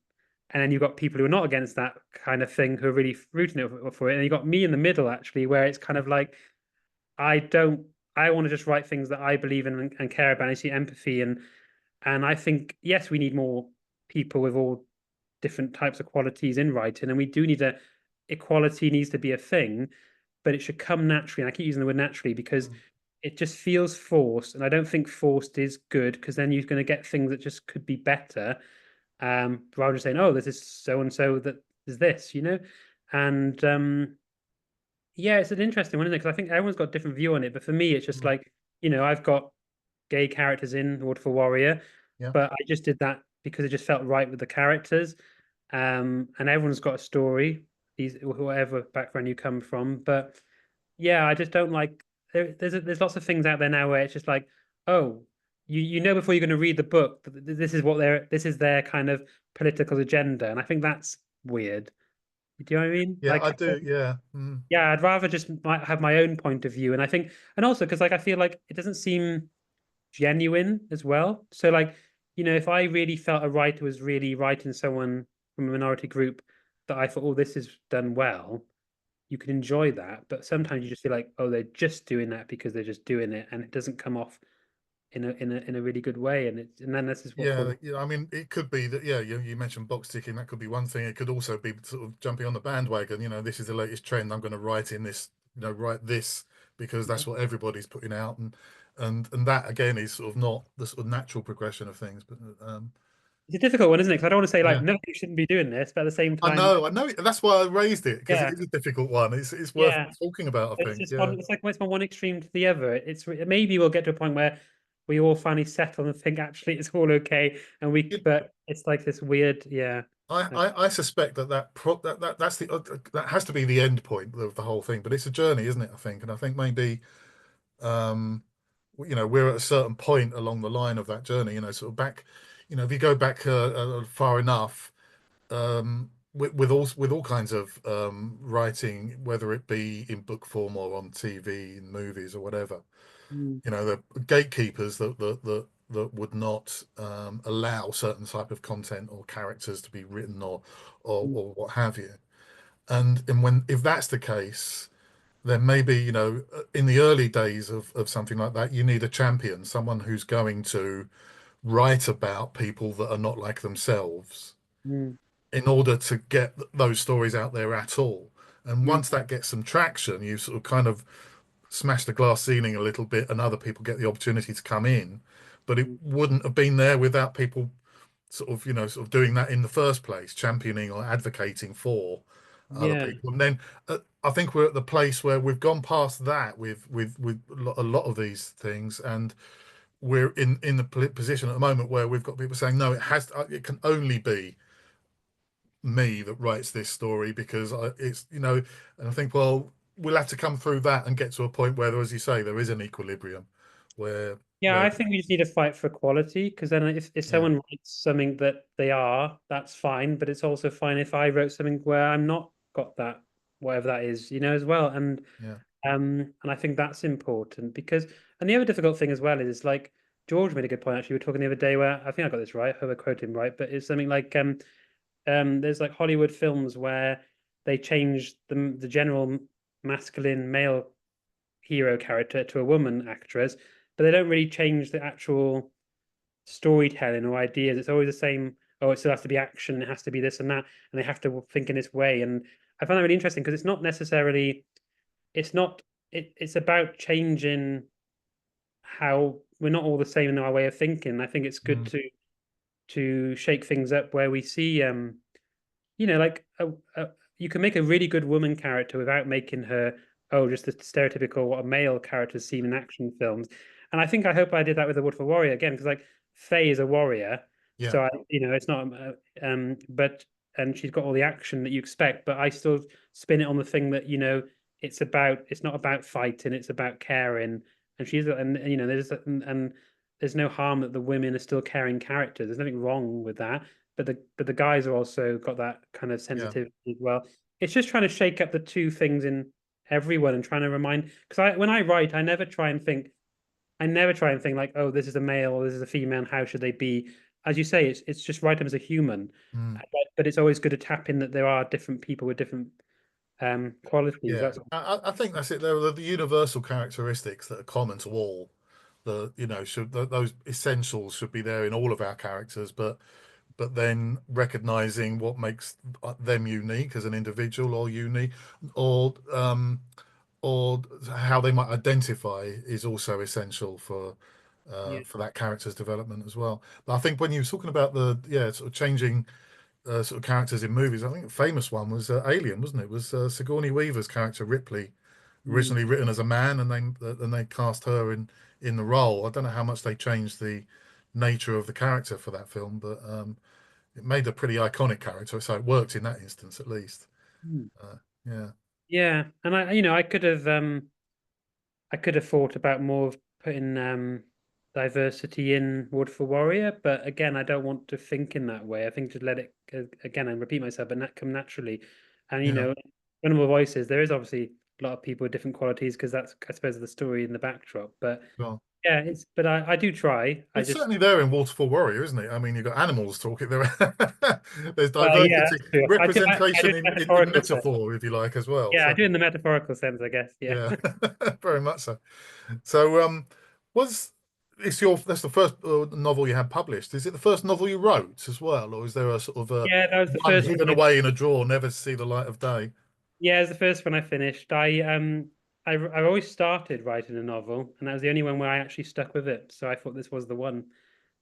and then you've got people who are not against that kind of thing who are really rooting it for it, and you got me in the middle actually, where it's kind of like I don't. I want to just write things that I believe in and care about. I see empathy, and I think yes, we need more people with all different types of qualities in writing, and we do need equality needs to be a thing, but it should come naturally. And I keep using the word naturally because it just feels forced, and I don't think forced is good, because then you're going to get things that just could be better. Rather than saying, "Oh, this is so and so that is this," and yeah, it's an interesting one, isn't it? Because I think everyone's got a different view on it. But for me, it's just Mm. like, I've got gay characters in Waterfall Warrior, Yeah. but I just did that because it just felt right with the characters. And everyone's got a story, whatever background you come from. But yeah, I just don't like there's lots of things out there now where it's just like, oh, you know before you're going to read the book that this is their kind of political agenda, and I think that's weird. Do you know what I mean? Yeah, I do. Yeah. Yeah, I'd rather just have my own point of view. And I think, and also because like I feel like it doesn't seem genuine as well. So like, if I really felt a writer was really writing someone from a minority group that I thought, oh, this is done well, you can enjoy that. But sometimes you just feel like, oh, they're just doing that because they're just doing it, and it doesn't come off in a really good way. And then this is what Yeah, for. yeah. I mean, it could be that. Yeah, you mentioned box ticking. That could be one thing. It could also be sort of jumping on the bandwagon. This is the latest trend. I'm going to write in this. Write this because that's what everybody's putting out, and that again is sort of not the sort of natural progression of things. But It's a difficult one, isn't it? Because I don't want to say like, yeah, no, you shouldn't be doing this, but at the same I time, know, I know. That's why I raised it because it yeah, is a difficult one. It's worth yeah. talking about. I It's think. just Yeah. it's like it's from one extreme to the other. Maybe we'll get to a point where we all finally settle and think actually it's all okay, but it's like this weird, yeah. I suspect that has to be the end point of the whole thing, but it's a journey, isn't it? I think, and I think maybe um, we're at a certain point along the line of that journey. Sort of back, if you go back far enough, with all kinds of writing, whether it be in book form or on TV, in movies or whatever, Mm, the gatekeepers that would not allow certain type of content or characters to be written or mm, or what have you. And when if that's the case, then maybe in the early days of something like that, you need a champion, someone who's going to write about people that are not like themselves mm, in order to get those stories out there at all. And mm, once that gets some traction, you sort of kind of smash the glass ceiling a little bit and other people get the opportunity to come in. But it mm. wouldn't have been there without people sort of doing that in the first place, championing or advocating for other Yeah, people. And then I think we're at the place where we've gone past that with a lot of these things, and we're in the position at the moment where we've got people saying, no, it can only be me that writes this story because and I think, well, we'll have to come through that and get to a point where, as you say, there is an equilibrium where yeah. I think we just need to fight for equality, because then if yeah, someone writes something that they are, that's fine. But it's also fine if I wrote something where I'm not got that, whatever that is, as well. yeah, And I think that's important because, and the other difficult thing as well is like George made a good point actually. We were talking the other day where I think I got this right, I hope I quote him right, but it's something like there's like Hollywood films where they change the general masculine male hero character to a woman actress, but they don't really change the actual storytelling or ideas. It's always the same. Oh, it still has to be action. It has to be this and that, and they have to think in this way. And I find that really interesting because it's not necessarily. It's not. It's about changing how we're not all the same in our way of thinking. I think it's good mm, to shake things up where we see like you can make a really good woman character without making her just the stereotypical what a male character seen in action films. And I hope I did that with the Wood for Warrior again, because like Faye is a warrior, yeah, so it's not but and she's got all the action that you expect, but I still spin it on the thing that it's not about fighting, it's about caring. And she's and and there's no harm that the women are still caring characters. There's nothing wrong with that, but the guys are also got that kind of yeah, sensitivity as well. It's just trying to shake up the two things in everyone and trying to remind, because when I write, I never try and think like, oh, this is a male or this is a female, and how should they be? As you say, it's just write them as a human. mm, But it's always good to tap in that there are different people with different qualities. yeah. That's I think that's it. There are the universal characteristics that are common to all. Should those essentials should be there in all of our characters, but but then recognizing what makes them unique as an individual or unique, or or how they might identify is also essential Yeah. for that character's development as well. But I think when you were talking about the sort of changing sort of characters in movies, I think a famous one was Alien, wasn't it? It was Sigourney Weaver's character Ripley, Mm. originally written as a man, and they cast her in the role. I don't know how much they changed the nature of the character for that film, but it made a pretty iconic character, so it worked in that instance at least. Mm. Yeah, Yeah, and I could have thought about more of putting diversity in Wood for Warrior, but again, I don't want to think in that way. I think just let it again and repeat myself, but that come naturally. And yeah, Animal Voices, there is obviously a lot of people with different qualities because that's I suppose the story in the backdrop. But well. yeah, but I do try. I It's just certainly there in Waterfall Warrior, isn't it? I mean, you've got animals talking there. There's well, yeah, diversity, that's true. I do representation it in metaphorical sense. metaphor, if you like, as well. Yeah, I So do it in the metaphorical sense, I guess. Yeah. yeah, very much so. So was it's your that's the first novel you had published? Is it the first novel you wrote as well, or is there a sort of a Yeah, that was the one first hidden one. away in a drawer, never to see the light of day? Yeah, it was the first one I finished. I always started writing a novel, and that was the only one where I actually stuck with it. So I thought this was the one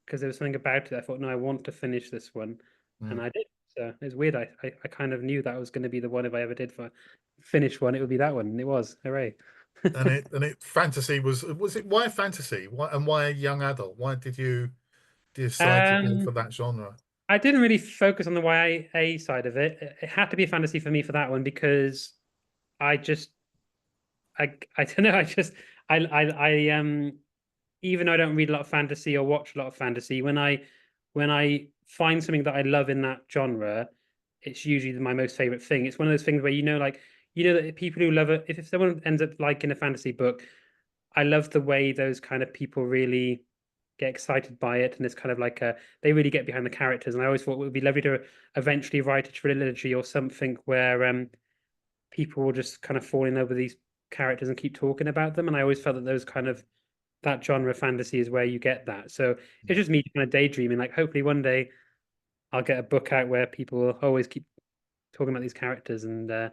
because there was something about it. I thought, no, I want to finish this one, and Mm. I did. So it's weird. I kind of knew that was going to be the one if I ever did finish one, it would be that one, and it was. Hooray! And it fantasy was it why fantasy? Why a young adult? Why did you decide to go Um, for that genre? I didn't really focus on the YA side of it. It had to be a fantasy for me for that one because I just I don't know. I even though I don't read a lot of fantasy or watch a lot of fantasy, when I find something that I love in that genre, it's usually my most favorite thing. It's one of those things where like that people who love it, if someone ends up liking a fantasy book, I love the way those kind of people really get excited by it, and it's kind of like they really get behind the characters. And I always thought it would be lovely to eventually write a trilogy or something where people will just kind of fall in love with these characters and keep talking about them. And I always felt that those kind of that genre of fantasy is where you get that. So it's just me kind of daydreaming. Like hopefully one day I'll get a book out where people will always keep talking about these characters. And I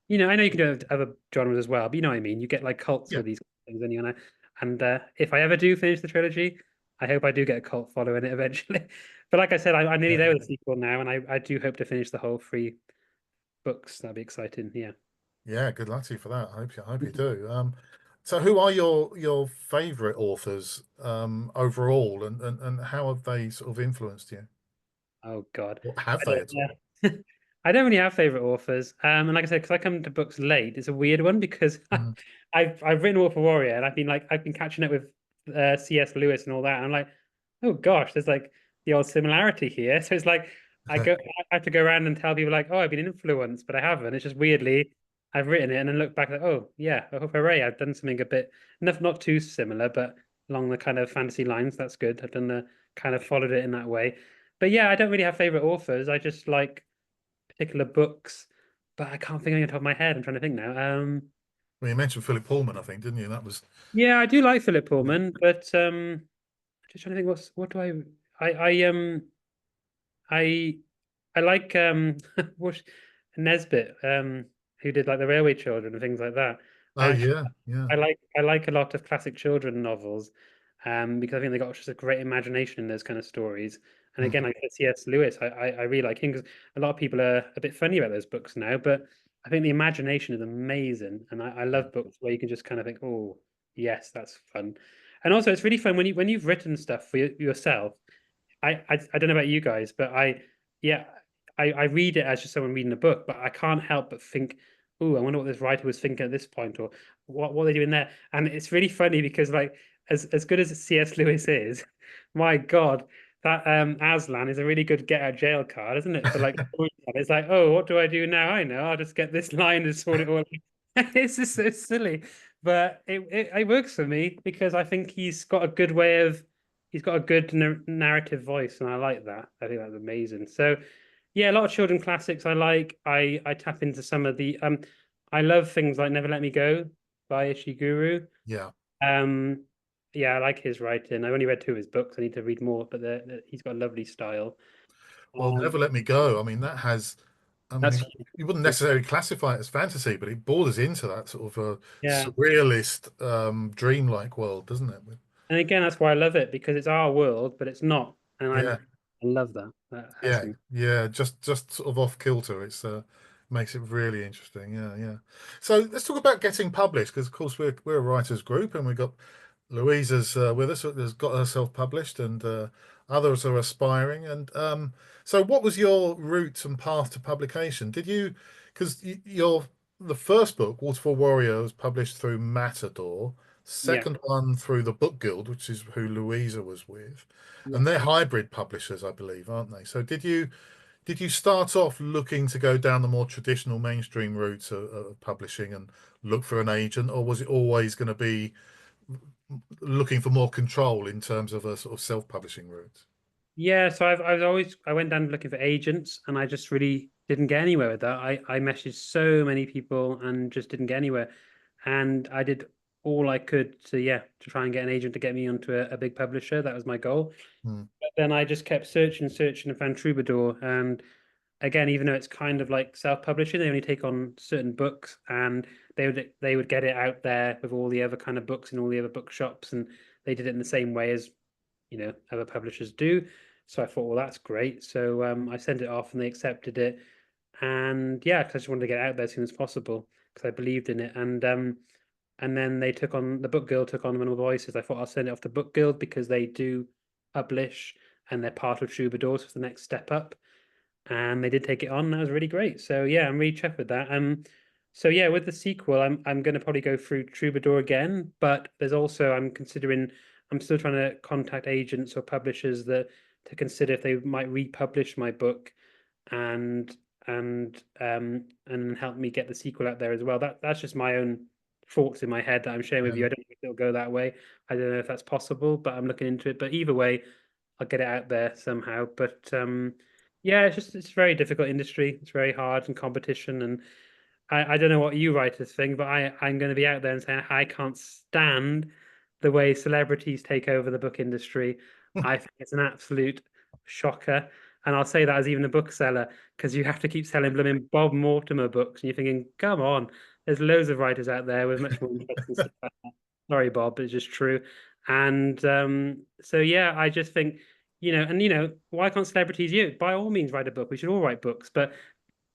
know you can do other genres as well, but you know what I mean. You get like cults Yeah, with these things, and if I ever do finish the trilogy, I hope I do get a cult following it eventually. But like I said, I'm nearly yeah. there with the sequel now, and I do hope to finish the whole three books. That'd be exciting. Yeah. Yeah, good luck to you for that. I hope you do. So who are your favorite authors overall, and how have they sort of influenced you? Oh God, What have I they don't. at all? Yeah. I don't really have favorite authors. And like I said, because I come to books late, it's a weird one because Mm. I've written War for Warrior, and I've been catching up with C.S. Lewis and all that. And I'm like, oh gosh, there's like the old similarity here. So it's like I have to go around and tell people like, oh, I've been influenced, but I haven't. It's just weirdly I've written it and then look back like, oh yeah, oh, hooray, I've done something a bit not too similar, but along the kind of fantasy lines. That's good. I've done the kind of followed it in that way. But yeah, I don't really have favorite authors. I just like particular books, but I can't think on the top of my head. I'm trying to think now. Well, you mentioned Philip Pullman, I think, didn't you? That was Yeah, I do like Philip yeah. Pullman, but just trying to think what do I I like what Nesbit, who did like the Railway Children and things like that. I Oh actually yeah, yeah. I like a lot of classic children novels, because I think they got just a great imagination in those kind of stories. And Mm. again, like C.S. Lewis, I really like him because a lot of people are a bit funny about those books now, but I think the imagination is amazing, and I love books where you can just kind of think, oh yes, that's fun. And also, it's really fun when you've written stuff for yourself. I don't know about you guys, but yeah, I read it as just someone reading a book, but I can't help but think, oh, I wonder what this writer was thinking at this point, or what they're doing there. And it's really funny because like as good as C.S. Lewis is, my God, that Aslan is a really good get out of jail card, isn't it? For like it's like, oh, what do I do now? I know, I'll just get this line and sort it all. It's just so silly, but it works for me because I think he's got a good narrative voice, and I like that. I think that's amazing. So, yeah, a lot of children classics I like. I tap into some of the I love things like Never Let Me Go by Ishiguro. Yeah. Um, yeah, I like his writing. I've only read two of his books. I need to read more, but he's got a lovely style. well, Never Let Me Go. I mean, that has, I That's mean, you wouldn't necessarily classify it as fantasy, but it borders into that sort of a yeah. surrealist, dreamlike world, doesn't it? And again, that's why I love it because it's our world, but it's not. And Yeah, I love that. That has yeah, been. yeah. Just sort of off kilter. It's makes it really interesting. Yeah, yeah. So let's talk about getting published, because of course we're a writers group, and we've got Louisa's with us, has got herself published, and others are aspiring. And so, what was your route and path to publication? Did you, because your the first book, Waterfall Warrior, was published through Matador. Yeah. Second one through the Book Guild, which is who Louisa was with, Yeah. and they're hybrid publishers, I believe, aren't they? So, did you start off looking to go down the more traditional mainstream route of publishing and look for an agent, or was it always going to be looking for more control in terms of a sort of self-publishing route? Yeah, so I went down looking for agents and I just really didn't get anywhere with that. I messaged so many people and just didn't get anywhere. And I did all I could to try and get an agent to get me onto a big publisher. That was my goal. Hmm. But then I just kept searching, searching and found Troubadour. And again, even though it's kind of like self-publishing, they only take on certain books and they would get it out there with all the other kind of books in all the other bookshops, and they did it in the same way as other publishers do. So I thought, well, that's great. So I sent it off and they accepted it. And yeah, 'cause I just wanted to get it out there as soon as possible because I believed in it. And then they took on the Book Guild took on one of the voices. I thought I'll send it off to Book Guild because they do publish and they're part of Troubadour, so it's the next step up. And they did take it on. That was really great. So yeah, I'm really chuffed with that. So yeah, with the sequel, I'm going to probably go through Troubadour again, but there's also I'm still trying to contact agents or publishers that to consider if they might republish my book and and help me get the sequel out there as well. That's just my own thoughts in my head that I'm sharing with Yeah. you. I don't know if it'll go that way. I don't know if that's possible, but I'm looking into it. But either way, I'll get it out there somehow. But yeah, it's a very difficult industry. It's very hard and competition. And I don't know what you writers think, but I'm going to be out there and saying I can't stand the way celebrities take over the book industry. I think it's an absolute shocker. And I'll say that as even a bookseller, because you have to keep selling blooming Bob Mortimer books, and you're thinking, come on, there's loads of writers out there with much more interesting stuff. Sorry, Bob, but it's just true. And so yeah, I just think, why can't celebrities by all means write a book? We should all write books, but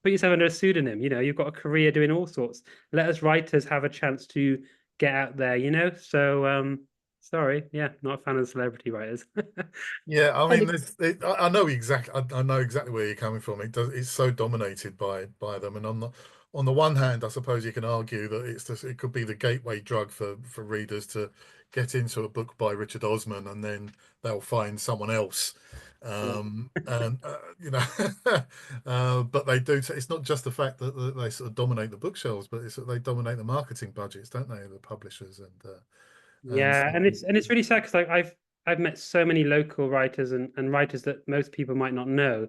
put yourself under a pseudonym. You've got a career doing all sorts. Let us writers have a chance to get out there. So sorry, yeah, not a fan of celebrity writers. Yeah, I I mean, think I know exactly. I know exactly where you're coming from. It's so dominated by them, and on the one hand, I suppose you can argue that it could be the gateway drug for readers to get into a book by Richard Osman, and then they'll find someone else, Yeah. and but they do. It's not just the fact that they sort of dominate the bookshelves, but it's that they dominate the marketing budgets, don't they? The publishers and Yeah, and it's really sad because like I've met so many local writers and writers that most people might not know,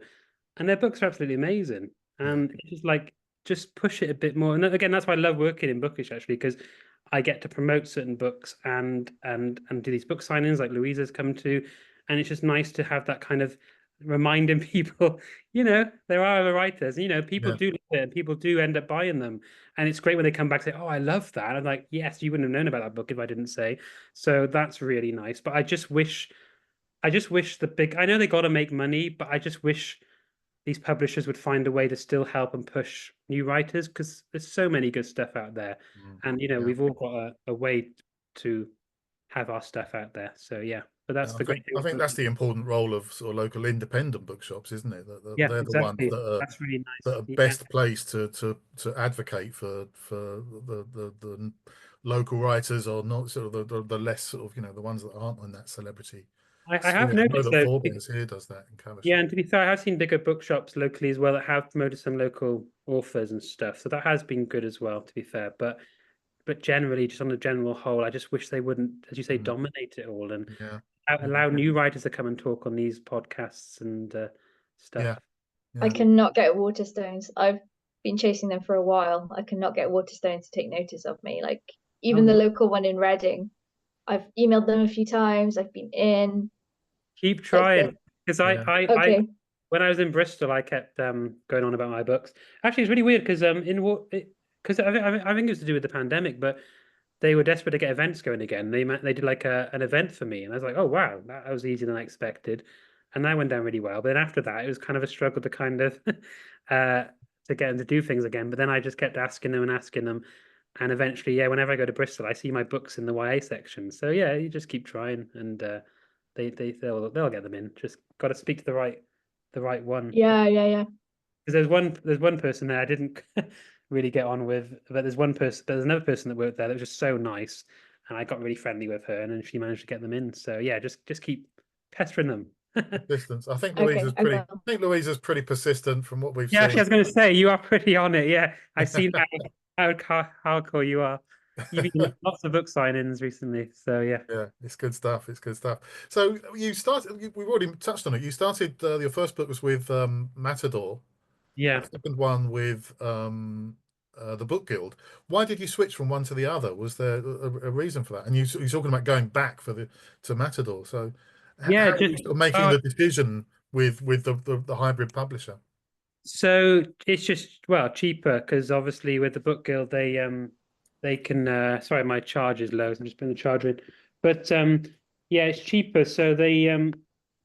and their books are absolutely amazing. yeah, And it's just like just push it a bit more. And again, that's why I love working in bookish actually, because I get to promote certain books and do these book signings like Louisa's come to, and it's just nice to have that kind of reminding people, there are other writers. People yeah. do look at it and people do end up buying them. And it's great when they come back and say, "Oh, I love that." I'm like, "Yes, you wouldn't have known about that book if I didn't say." So that's really nice. But I just wish the big. I know they got to make money, but I just wish these publishers would find a way to still help and push new writers because there's so many good stuff out there, Mm. and Yeah. we've all got a way to have our stuff out there. So yeah, but that's Yeah, the great I thing. think that's the important role of sort of local independent bookshops, isn't it? Yeah, They're the ones exactly. That's really that nice. are Yeah, best placed to advocate for the local writers, or not sort of the less sort of the ones that aren't in that celebrity I have sphere. I know noticed that though. Forebears here does that in Yeah, Caversham. and to be fair, I have seen bigger bookshops locally as well that have promoted some local authors and stuff. So that has been good as well, to be fair. But generally, just on the general whole, I just wish they wouldn't, as you say, Mm. dominate it all and Yeah, allow new writers to come and talk on these podcasts and stuff. yeah, I yeah, cannot get Waterstones. I've been chasing them for a while. I cannot get Waterstones to take notice of me. Like Oh, even the local one in Reading, I've emailed them a few times. I've been in, keep but trying because I, yeah, I, I, okay. when I was in Bristol, I kept going on about my books. Actually, it's really weird because in what because I think it was to do with the pandemic, but they were desperate to get events going again. They did like an event for me, and I was like, oh wow, that was easier than I expected, and that went down really well. But then after that, it was kind of a struggle to kind of uh to get them to do things again. But then I just kept asking them, and eventually, yeah, whenever I go to Bristol, I see my books in the YA section. So yeah, you just keep trying, and they'll get them in. Just got to speak to the right one. Yeah, yeah, yeah. Because there's one person there I didn't really get on with, but there's another person that worked there that was just so nice, and I got really friendly with her, and then she managed to get them in. So yeah, just keep pestering them. Persistence. I think Okay, I will. Louisa's pretty persistent from what we've Yeah, actually, I seen. was going to say you are pretty on it. Yeah, I've seen how cool you are. You've been doing lots of book signings recently, so yeah. Yeah, it's good stuff. It's good stuff. So we've already touched on it. You started, your first book was with Matador, Yeah. second one with the Book Guild. Why did you switch from one to the other? Was there a reason for that? And you're talking about going back to Matador. So Yeah, how are you just sort of making the decision with the hybrid publisher? so it's just well cheaper because obviously with the Book Guild they can sorry my charge is low, so I'm just putting the charger in. But yeah, it's cheaper. So they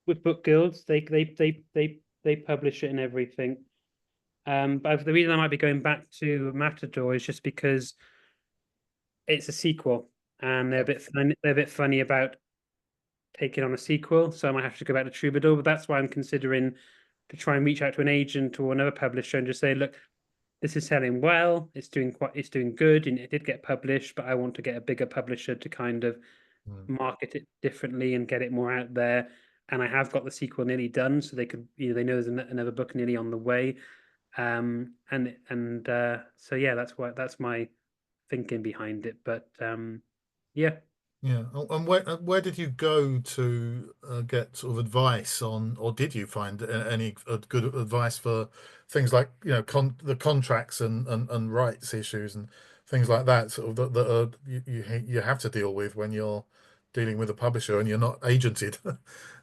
with Book Guilds they publish it and everything. But the reason I might be going back to Matador is just because it's a sequel and they're a bit funny about taking on a sequel, so I might have to go back to Troubadour. But that's why I'm considering to try and reach out to an agent or another publisher and just say, look, this is selling well, it's doing good, and it did get published, but I want to get a bigger publisher to kind of Mm. market it differently and get it more out there. And I have got the sequel nearly done, so they could, they know there's another book nearly on the way. So yeah, that's my thinking behind it. But yeah. Yeah, and where did you go to get sort of advice on, or did you find any good advice for things like the contracts and rights issues and things like that, sort of that are, you have to deal with when you're dealing with a publisher and you're not agented.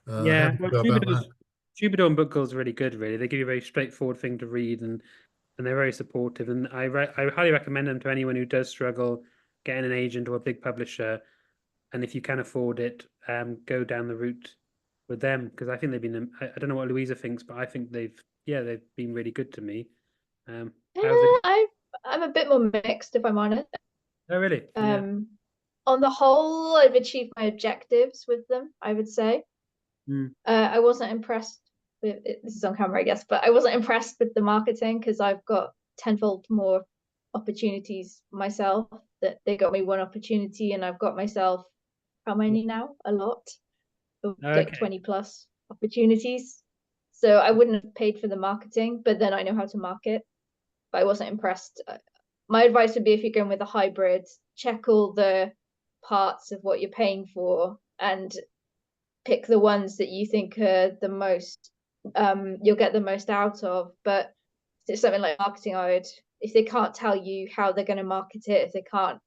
How Yeah, did you well, go about that? Troubadour and Book Girls are really good, really. They give you a very straightforward thing to read, and they're very supportive. And I highly recommend them to anyone who does struggle getting an agent or a big publisher. And if you can afford it, go down the route with them because I think they've been. I don't know what Louisa thinks, but I think they've been really good to me. How's it? I'm a bit more mixed, if I'm honest. Oh, really? Yeah. Um, on the whole, I've achieved my objectives with them, I would say. Mm. I wasn't impressed with it, this is on camera, I guess, but I wasn't impressed with the marketing because I've got tenfold more opportunities myself. That they got me one opportunity, and I've got myself how many now? A lot, like Okay. 20 plus opportunities. So I wouldn't have paid for the marketing, but then I know how to market. But I wasn't impressed. My advice would be if you're going with a hybrid, check all the parts of what you're paying for and pick the ones that you think are the most you'll get the most out of. But it's something like marketing, I would, if they can't tell you how they're going to market it, if they can't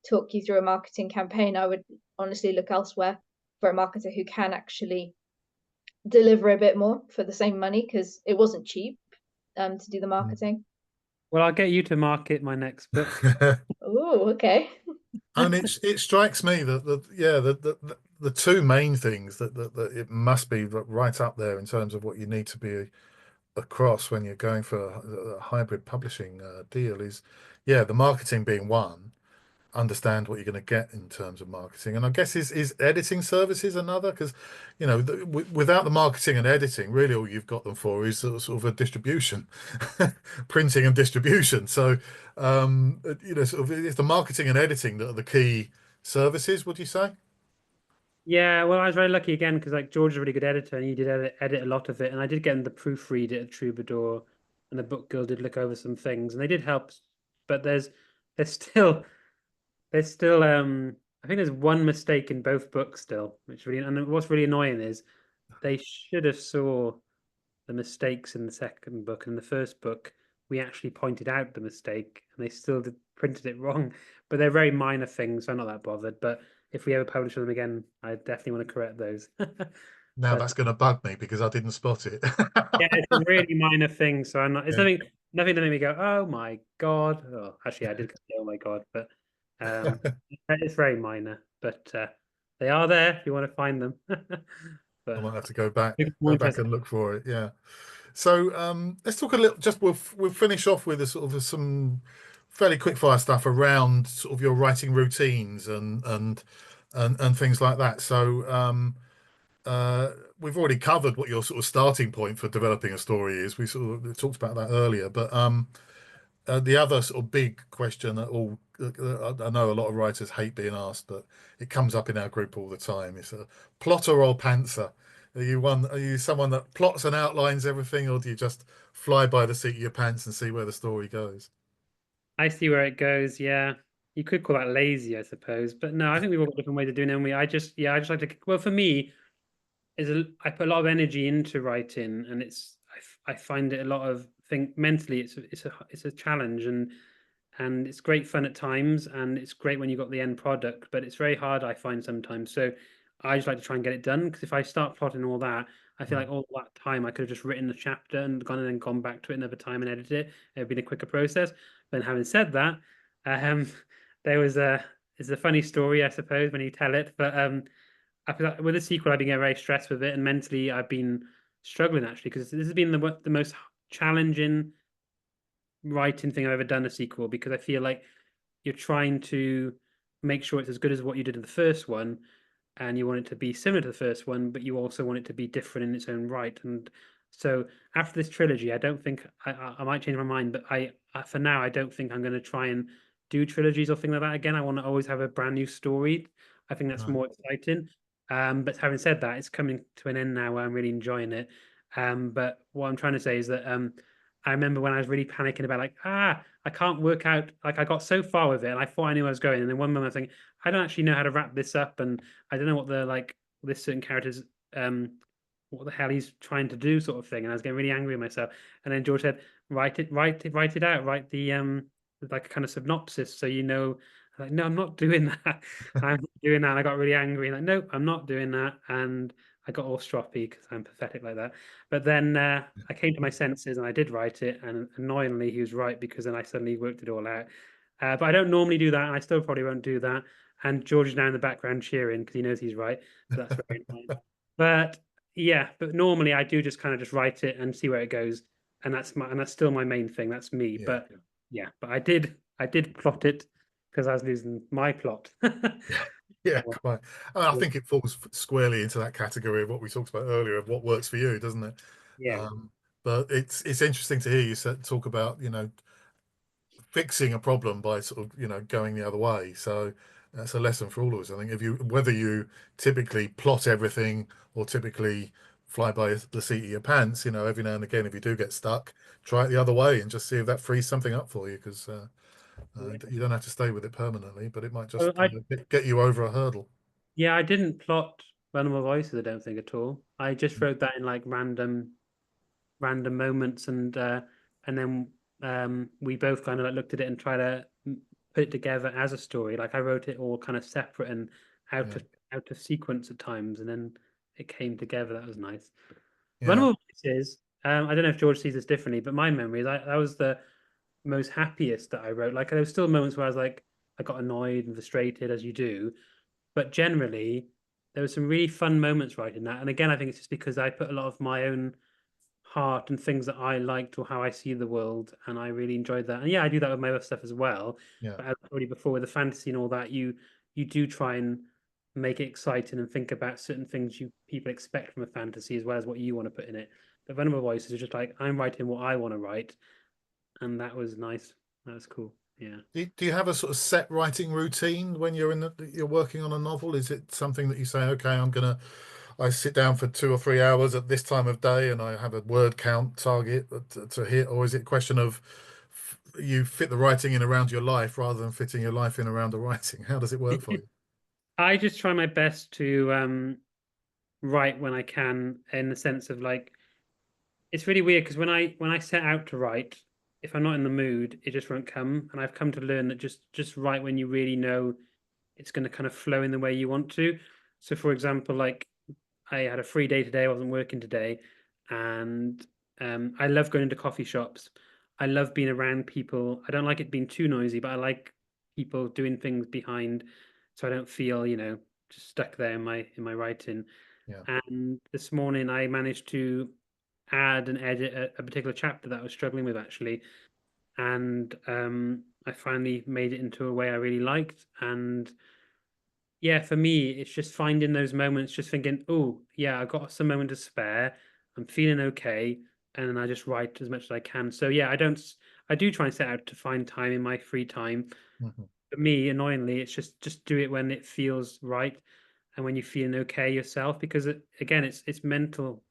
talk you through a marketing campaign, I would honestly look elsewhere for a marketer who can actually deliver a bit more for the same money because it wasn't cheap to do the marketing. Well, I'll get you to market my next book. Oh, okay. And it strikes me that the two main things that it must be right up there in terms of what you need to be across when you're going for a hybrid publishing deal is, yeah, the marketing being one, understand what you're going to get in terms of marketing, and I guess is editing services another, because without the marketing and editing, really all you've got them for is sort of a distribution, printing and distribution. So sort of it's the marketing and editing that are the key services, would you say? Yeah, well, I was very lucky again because like George is a really good editor and he did edit a lot of it, and I did get him to proofread it at Troubadour, and the book girl did look over some things, and they did help. But there's still I think there's one mistake in both books still, which really and what's really annoying is they should have saw the mistakes in the second book. And in the first book, we actually pointed out the mistake, and they still printed it wrong. But they're very minor things, so I'm not that bothered. But if we ever publish them again, I definitely want to correct those. Now But that's going to bug me because I didn't spot it. yeah, it's a really minor thing. So I'm not. It's nothing to make me go, "Oh my God." Oh, actually, I did go, "Oh my God," but um, it's very minor. But they are there if you want to find them. I But might have to more go back interesting. and look for it. Yeah. So let's talk a little. Just we'll finish off with a sort of some fairly quick fire stuff around sort of your writing routines and things like that. So we've already covered what your sort of starting point for developing a story is. We sort of talked about that earlier, but the other sort of big question that I know a lot of writers hate being asked, but it comes up in our group all the time. It's a plotter or pantser. Are you someone that plots and outlines everything, or do you just fly by the seat of your pants and see where the story goes? I see where it goes. Yeah, you could call that lazy, I suppose. But no, I think we've all got different ways of doing it. And I just like to. Well, for me, I put a lot of energy into writing, and I find it a lot of think mentally. It's a challenge, and it's great fun at times, and it's great when you got the end product. But it's very hard, I find sometimes. So I just like to try and get it done because if I start plotting all that, I feel Mm, like all that time I could have just written the chapter and gone back to it another time and edited it. It'd been a quicker process. But having said that, um, there was a it's a funny story, I suppose, when you tell it, but I feel like with the sequel, I've been getting very stressed with it, and mentally, I've been struggling actually because this has been the most challenging writing thing I've ever done a sequel because I feel like you're trying to make sure it's as good as what you did in the first one, and you want it to be similar to the first one, but you also want it to be different in its own right. And so after this trilogy, I don't think I might change my mind, but for now I don't think I'm going to try and do trilogies or things like that again. I want to always have a brand new story. I think that's right. more exciting. But having said that, it's coming to an end now where I'm really enjoying it. But what I'm trying to say is that I remember when I was really panicking about like, I can't work out. Like I got so far with it, and I thought I knew where I was going, and then one moment I was thinking, I don't actually know how to wrap this up, and I don't know what the like this certain character's what the hell he's trying to do, sort of thing. And I was getting really angry with myself. And then George said, write it out, write the like a kind of synopsis, so you know. I'm like, no, I'm not doing that. I'm not doing that. And I got really angry. Like, no, I'm not doing that. And I got all stroppy because I'm pathetic like that. But then I came to my senses and I did write it. And annoyingly, he was right because then I suddenly worked it all out. But I don't normally do that, and I still probably won't do that. And George is now in the background cheering because he knows he's right. So that's very nice. But yeah, but normally I do just kind of just write it and see where it goes. And that's still my main thing. That's me. Yeah. But yeah, but I did plot it because I was losing my plot. Yeah, quite. I think it falls squarely into that category of what we talked about earlier of what works for you, doesn't it? Yeah. But it's interesting to hear you talk about, fixing a problem by sort of, going the other way. So that's a lesson for all of us. I think whether you typically plot everything or typically fly by the seat of your pants, every now and again, if you do get stuck, try it the other way and just see if that frees something up for you. Because Yeah. you don't have to stay with it permanently, but it might Oh, just get you over a hurdle. yeah, I didn't plot Animal Voices, I don't think at all. I just wrote that in like random moments and then we both kind of like looked at it and tried to put it together as a story. Like I wrote it all kind of separate and out Yeah, of out of sequence at times, and then it came together. That was nice. yeah, Vulnerable Voices. I don't know if George sees this differently, but my memory is that was the most happiest that I wrote. Like there were still moments where I was like I got annoyed and frustrated as you do, but generally there were some really fun moments writing that. And again, I think it's just because I put a lot of my own heart and things that I liked or how I see the world, and I really enjoyed that. And yeah, I do that with my other stuff as well. yeah. But as I told you before, with the fantasy and all that, you do try and make it exciting and think about certain things you people expect from a fantasy as well as what you want to put in it. But Venomable Voices is just like I'm writing what I want to write, and that was nice. That was cool. Yeah. Do you have a sort of set writing routine when you're working on a novel? Is it something that you say, okay, I sit down for 2 or 3 hours at this time of day and I have a word count target to hit, or is it a question of you fit the writing in around your life rather than fitting your life in around the writing? How does it work for you? I just try my best to write when I can, in the sense of like it's really weird because when I set out to write, if I'm not in the mood, it just won't come. And I've come to learn that just write when you really know it's going to kind of flow in the way you want to. So, for example, like I had a free day today. I wasn't working today, and I love going into coffee shops. I love being around people. I don't like it being too noisy, but I like people doing things behind, so I don't feel, just stuck there in my writing. Yeah. And this morning I managed to add and edit a particular chapter that I was struggling with actually, and I finally made it into a way I really liked. And yeah, for me, it's just finding those moments, just thinking, oh, yeah, I've got some moment to spare. I'm feeling okay. And then I just write as much as I can. So yeah, I do try and set out to find time in my free time. Mhm. For me, annoyingly, it's just do it when it feels right and when you're feeling okay yourself, because again, it's mental,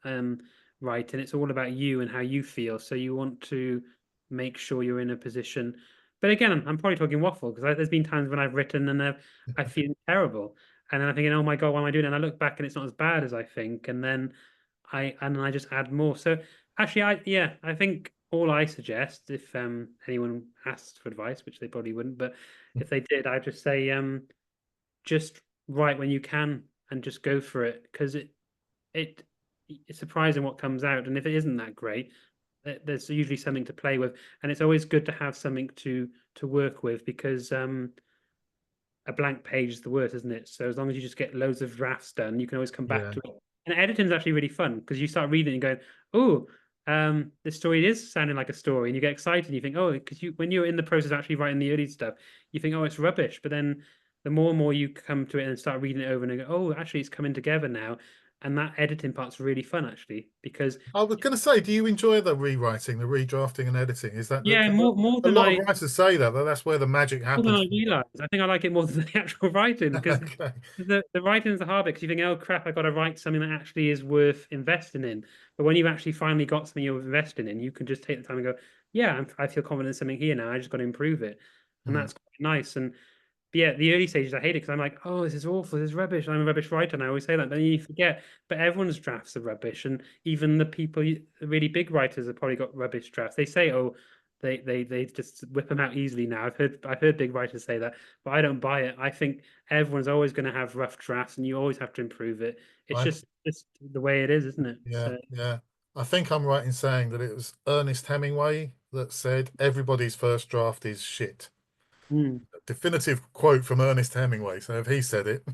right, and it's all about you and how you feel. So you want to make sure you're in a position. But again, I'm probably talking waffle because there's been times when I've written and I feel terrible, and then I'm thinking, oh my God, why am I doing it? And I look back and it's not as bad as I think, and then I just add more. So actually, I think all I suggest, if anyone asks for advice, which they probably wouldn't, but if they did, I'd just say just write when you can and just go for it, because it it's surprising what comes out, and if it isn't that great, there's usually something to play with, and it's always good to have something to work with, because a blank page is the worst, isn't it? So as long as you just get loads of drafts done, you can always come back Yeah. to it. And editing is actually really fun because you start reading it and going, "Oh, this story is sounding like a story," and you get excited. And you think, "Oh," because when you're in the process of actually writing the early stuff, you think, "Oh, it's rubbish," but then the more and more you come to it and start reading it over and go, "Oh, actually, it's coming together now," and that editing part's really fun actually, because I was going to say, do you enjoy the rewriting, the redrafting and editing? Is that yeah, because more a than lot of I writers say that that's where the magic more than happens. I realize. I think I like it more than the actual writing, because Okay. the writing is the hard bit, because you think, oh crap, I got to write something that actually is worth investing in. But when you've actually finally got something you're investing in, you can just take the time and go, yeah, I feel confident in something here now. I just got to improve it, and Hmm. that's quite nice. And yeah, the early stages I hate it because I'm like, oh, this is awful, this is rubbish. I'm a rubbish writer, and I always say that. Then you forget, but everyone's drafts are rubbish, and even the really big writers have probably got rubbish drafts. They say, oh, they just whip them out easily now. I've heard big writers say that, but I don't buy it. I think everyone's always going to have rough drafts, and you always have to improve it. It's I just the way it is, isn't it? Yeah, So yeah. I think I'm right in saying that it was Ernest Hemingway that said everybody's first draft is shit. mm. Definitive quote from Ernest Hemingway. So if he said it,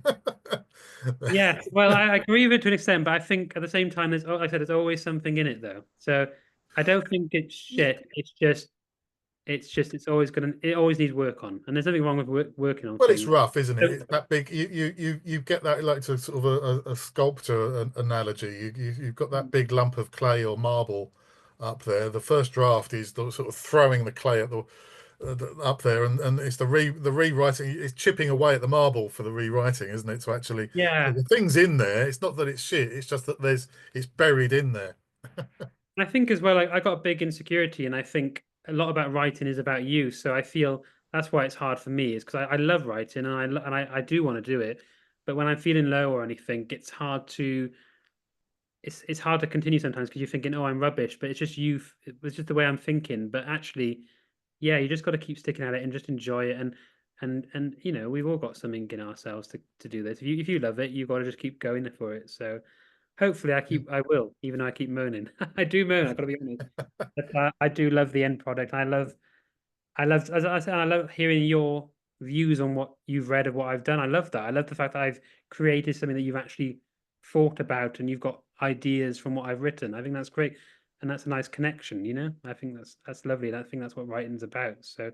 Yeah, well, I agree with it to an extent, but I think at the same time, like I said, there's always something in it though. So I don't think it's shit. It's always it always needs work on, and there's nothing wrong with working on well, it's things. rough, isn't it? So, It's that big. You get that like to sort of a sculptor analogy. You've got that big lump of clay or marble up there. The first draft is the sort of throwing the clay at up there, and it's the rewriting. It's chipping away at the marble for the rewriting, isn't it? To actually, so yeah, the thing's in there. It's not that it's shit. It's just that it's buried in there. and I think as well, I got a big insecurity, and I think a lot about writing is about you. So I feel that's why it's hard for me, is because I love writing, and I do want to do it, but when I'm feeling low or anything, it's hard to continue sometimes because you're thinking, oh, I'm rubbish, but it's just it's just the way I'm thinking. But actually, yeah, you just got to keep sticking at it and just enjoy it. And we've all got something in ourselves to do this. If you love it, you've got to just keep going for it. So hopefully, I will, even though I keep moaning. I do moan. I got to be honest, but I do love the end product. As I said, I love hearing your views on what you've read of what I've done. I love that. I love the fact that I've created something that you've actually thought about and you've got ideas from what I've written. I think that's great. And that's a nice connection. I think that's lovely. I think that's what writing's about. So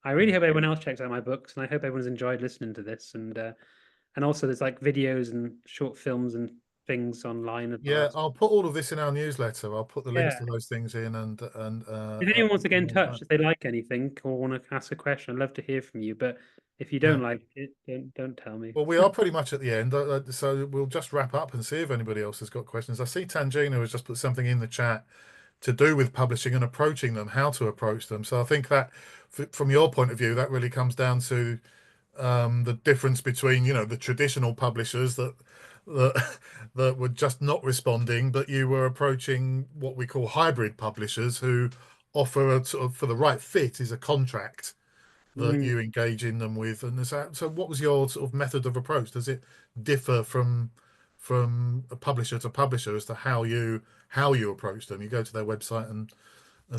I really hope everyone else checks out my books, and I hope everyone's enjoyed listening to this. And also there's like videos and short films and things online as Yeah, well. I'll put all of this in our newsletter. I'll put the links Yeah. to those things in and If anyone wants to get in touch, if they like anything or want to ask a question, I'd love to hear from you. But if you yeah. don't like it, don't tell me. Well, we are pretty much at the end, so we'll just wrap up and see if anybody else has got questions. I see Tangina has just put something in the chat to do with publishing and approaching them, how to approach them. So I think that, from your point of view, that really comes down to the difference between, the traditional publishers that that were just not responding, but you were approaching what we call hybrid publishers who offer a sort of, for the right fit, is a contract that Mm. you engage in them with. And so what was your sort of method of approach? Does it differ from a publisher to publisher as to how you approach them. You go to their website and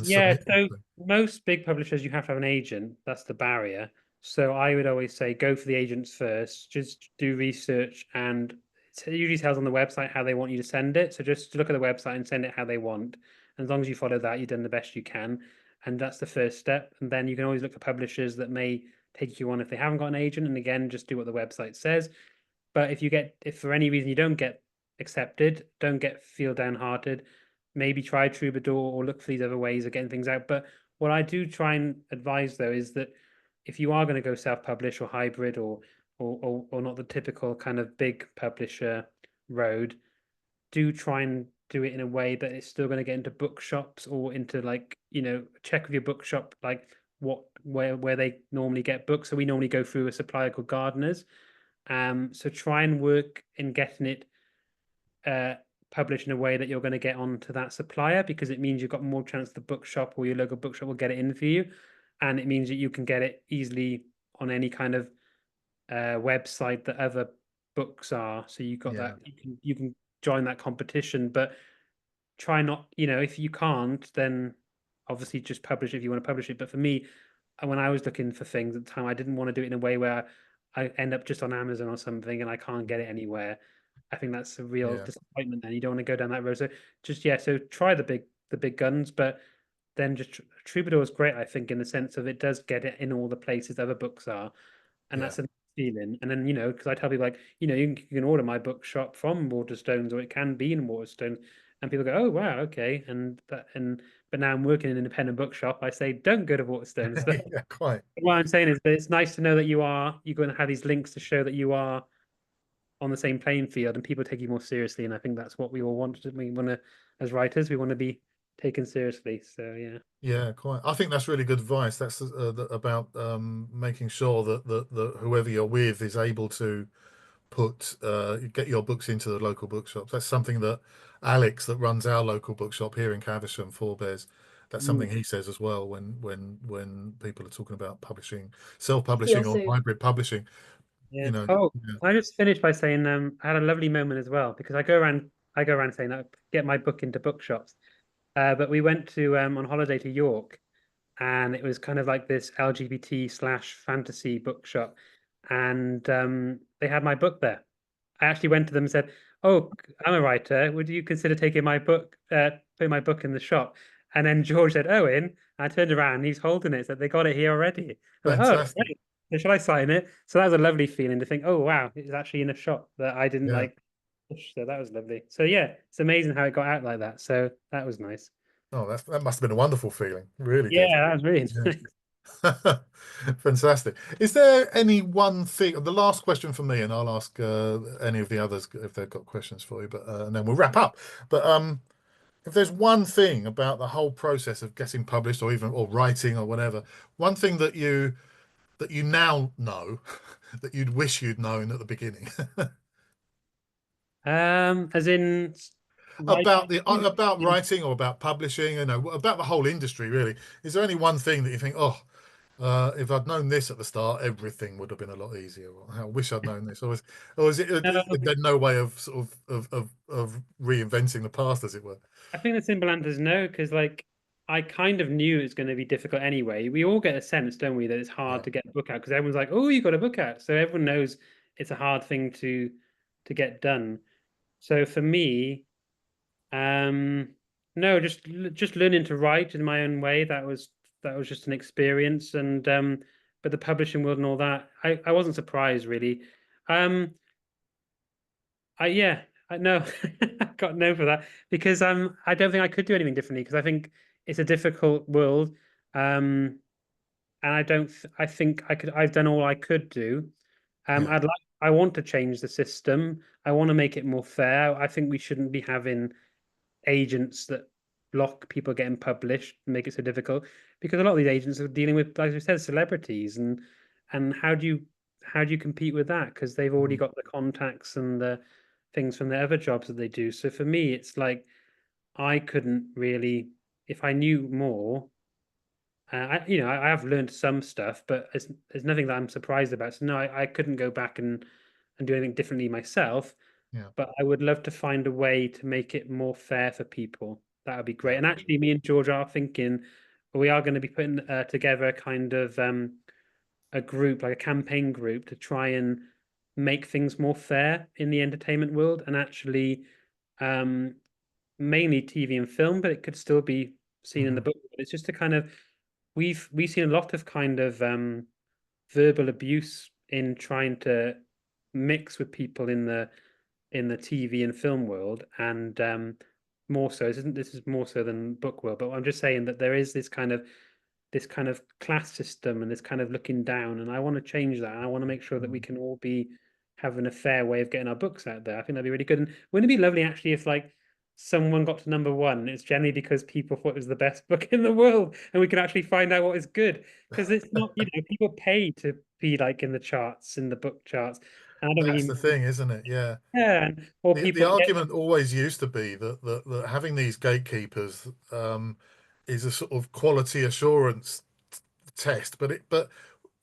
Yeah, submit so something. most big publishers, you have to have an agent. That's the barrier. So I would always say go for the agents first. Just do research, and it usually tells on the website how they want you to send it. So just look at the website and send it how they want. And as long as you follow that, you've done the best you can. And that's the first step. And then you can always look for publishers that may take you on if they haven't got an agent. And again, just do what the website says. But if for any reason you don't get accepted, don't feel downhearted. Maybe try Troubadour or look for these other ways of getting things out. But what I do try and advise though is that if you are going to go self-publish or hybrid or not the typical kind of big publisher road, do try and do it in a way that it's still going to get into bookshops or into like, check with your bookshop like where they normally get books. So we normally go through a supplier called Gardeners. So try and work in getting it published in a way that you're going to get onto that supplier, because it means you've got more chance the bookshop or your local bookshop will get it in for you, and it means that you can get it easily on any kind of website that other books are. So you've got Yeah, that you can join that competition, but try not, if you can't, then obviously just publish if you want to publish it. But for me, when I was looking for things at the time, I didn't want to do it in a way where I end up just on Amazon or something and I can't get it anywhere. I think that's a real yeah, disappointment. Then you don't want to go down that road. So just yeah, so try the big guns, but then just Troubadour is great. I think in the sense of it does get it in all the places other books are, and yeah, that's a feeling. And then because I tell people like you can order my bookshop from Waterstones, or it can be in Waterstones, and people go, oh wow, okay, but now I'm working in an independent bookshop. I say don't go to Waterstones. But yeah, quite. what I'm saying is that it's nice to know that you're going to have these links to show that you are on the same playing field and people take you more seriously. And I think that's what we all want. We want to, as writers, we want to be taken seriously. So yeah. Yeah, quite. I think that's really good advice. That's about making sure that whoever you're with is able to get your books into the local bookshops. That's something that Alex, that runs our local bookshop here in Caversham, Forebears, that's something Mm. he says as well when people are talking about publishing, He self-publishing or also hybrid publishing. Yeah. You know, Oh, yeah, I just finished by saying I had a lovely moment as well, because I go around saying get my book into bookshops. But we went to on holiday to York, and it was kind of like this LGBT/fantasy bookshop, and they had my book there. I actually went to them and said, "Oh, I'm a writer. Would you consider taking my book, putting my book in the shop?" And then George said, "Owen." I turned around, and he's holding it. Said they got it here already. I went, "Oh, fantastic. great. So shall I sign it?" So that was a lovely feeling to think, "Oh, wow, it's actually in a shop that I didn't Yeah. like push." So that was lovely. So yeah, it's amazing how it got out like that. So that was nice. Oh, that must have been a wonderful feeling. Really did. Yeah, that was really Yeah. nice. Fantastic. Is there any one thing? The last question for me, and I'll ask any of the others if they've got questions for you, but and then we'll wrap up. But if there's one thing about the whole process of getting published, or writing or whatever, one thing that you now know that you'd wish you'd known at the beginning As in about writing. about writing or about publishing, about the whole industry, really. Is there only one thing that you think, oh, if I'd known this at the start, everything would have been a lot easier. Or I wish I'd known this. Or is No, there no way of sort of reinventing the past, as it were? I think the simple answer is no, because like I kind of knew it's going to be difficult anyway. We all get a sense, don't we, that it's hard Yeah, to get a book out because everyone's like, "Oh, you got a book out," so everyone knows it's a hard thing to get done. So for me, um, no, just learning to write in my own way. That was just an experience, and but the publishing world and all that, I wasn't surprised really. Um, I yeah, I no, I got no for that because I don't think I could do anything differently because I think it's a difficult world. And I don't I think I've done all I could do. yeah, I want to change the system. I want to make it more fair. I think we shouldn't be having agents that block people getting published and make it so difficult because a lot of these agents are dealing with, like we said, celebrities and how do you compete with that? Because they've already mm, got the contacts and the things from the other jobs that they do. So for me, it's like I couldn't really, if I knew more, I have learned some stuff, but there's nothing that I'm surprised about. So no, I couldn't go back and do anything differently myself. Yeah. but I would love to find a way to make it more fair for people. That would be great. And actually, me and George are thinking we are going to be putting together a kind of a group, like a campaign group, to try and make things more fair in the entertainment world, and actually um, mainly TV and film, but it could still be seen in the Mhm. book. It's just a kind of we've seen a lot of kind of verbal abuse in trying to mix with people in the TV and film world, and more so. This is more so than book world, but I'm just saying that there is this kind of class system and this kind of looking down, and I want to change that. And I want to make sure that we can all be having a fair way of getting our books out there. I think that'd be really good. And wouldn't it be lovely actually if like someone got to number one? It's generally because people thought it was the best book in the world, and we can actually find out what is good. Because it's not, people pay to be like in the charts, in the book charts. And I don't That's think the thing, isn't it? Yeah. yeah, or The people get argument always used to be that having these gatekeepers is a sort of quality assurance test, but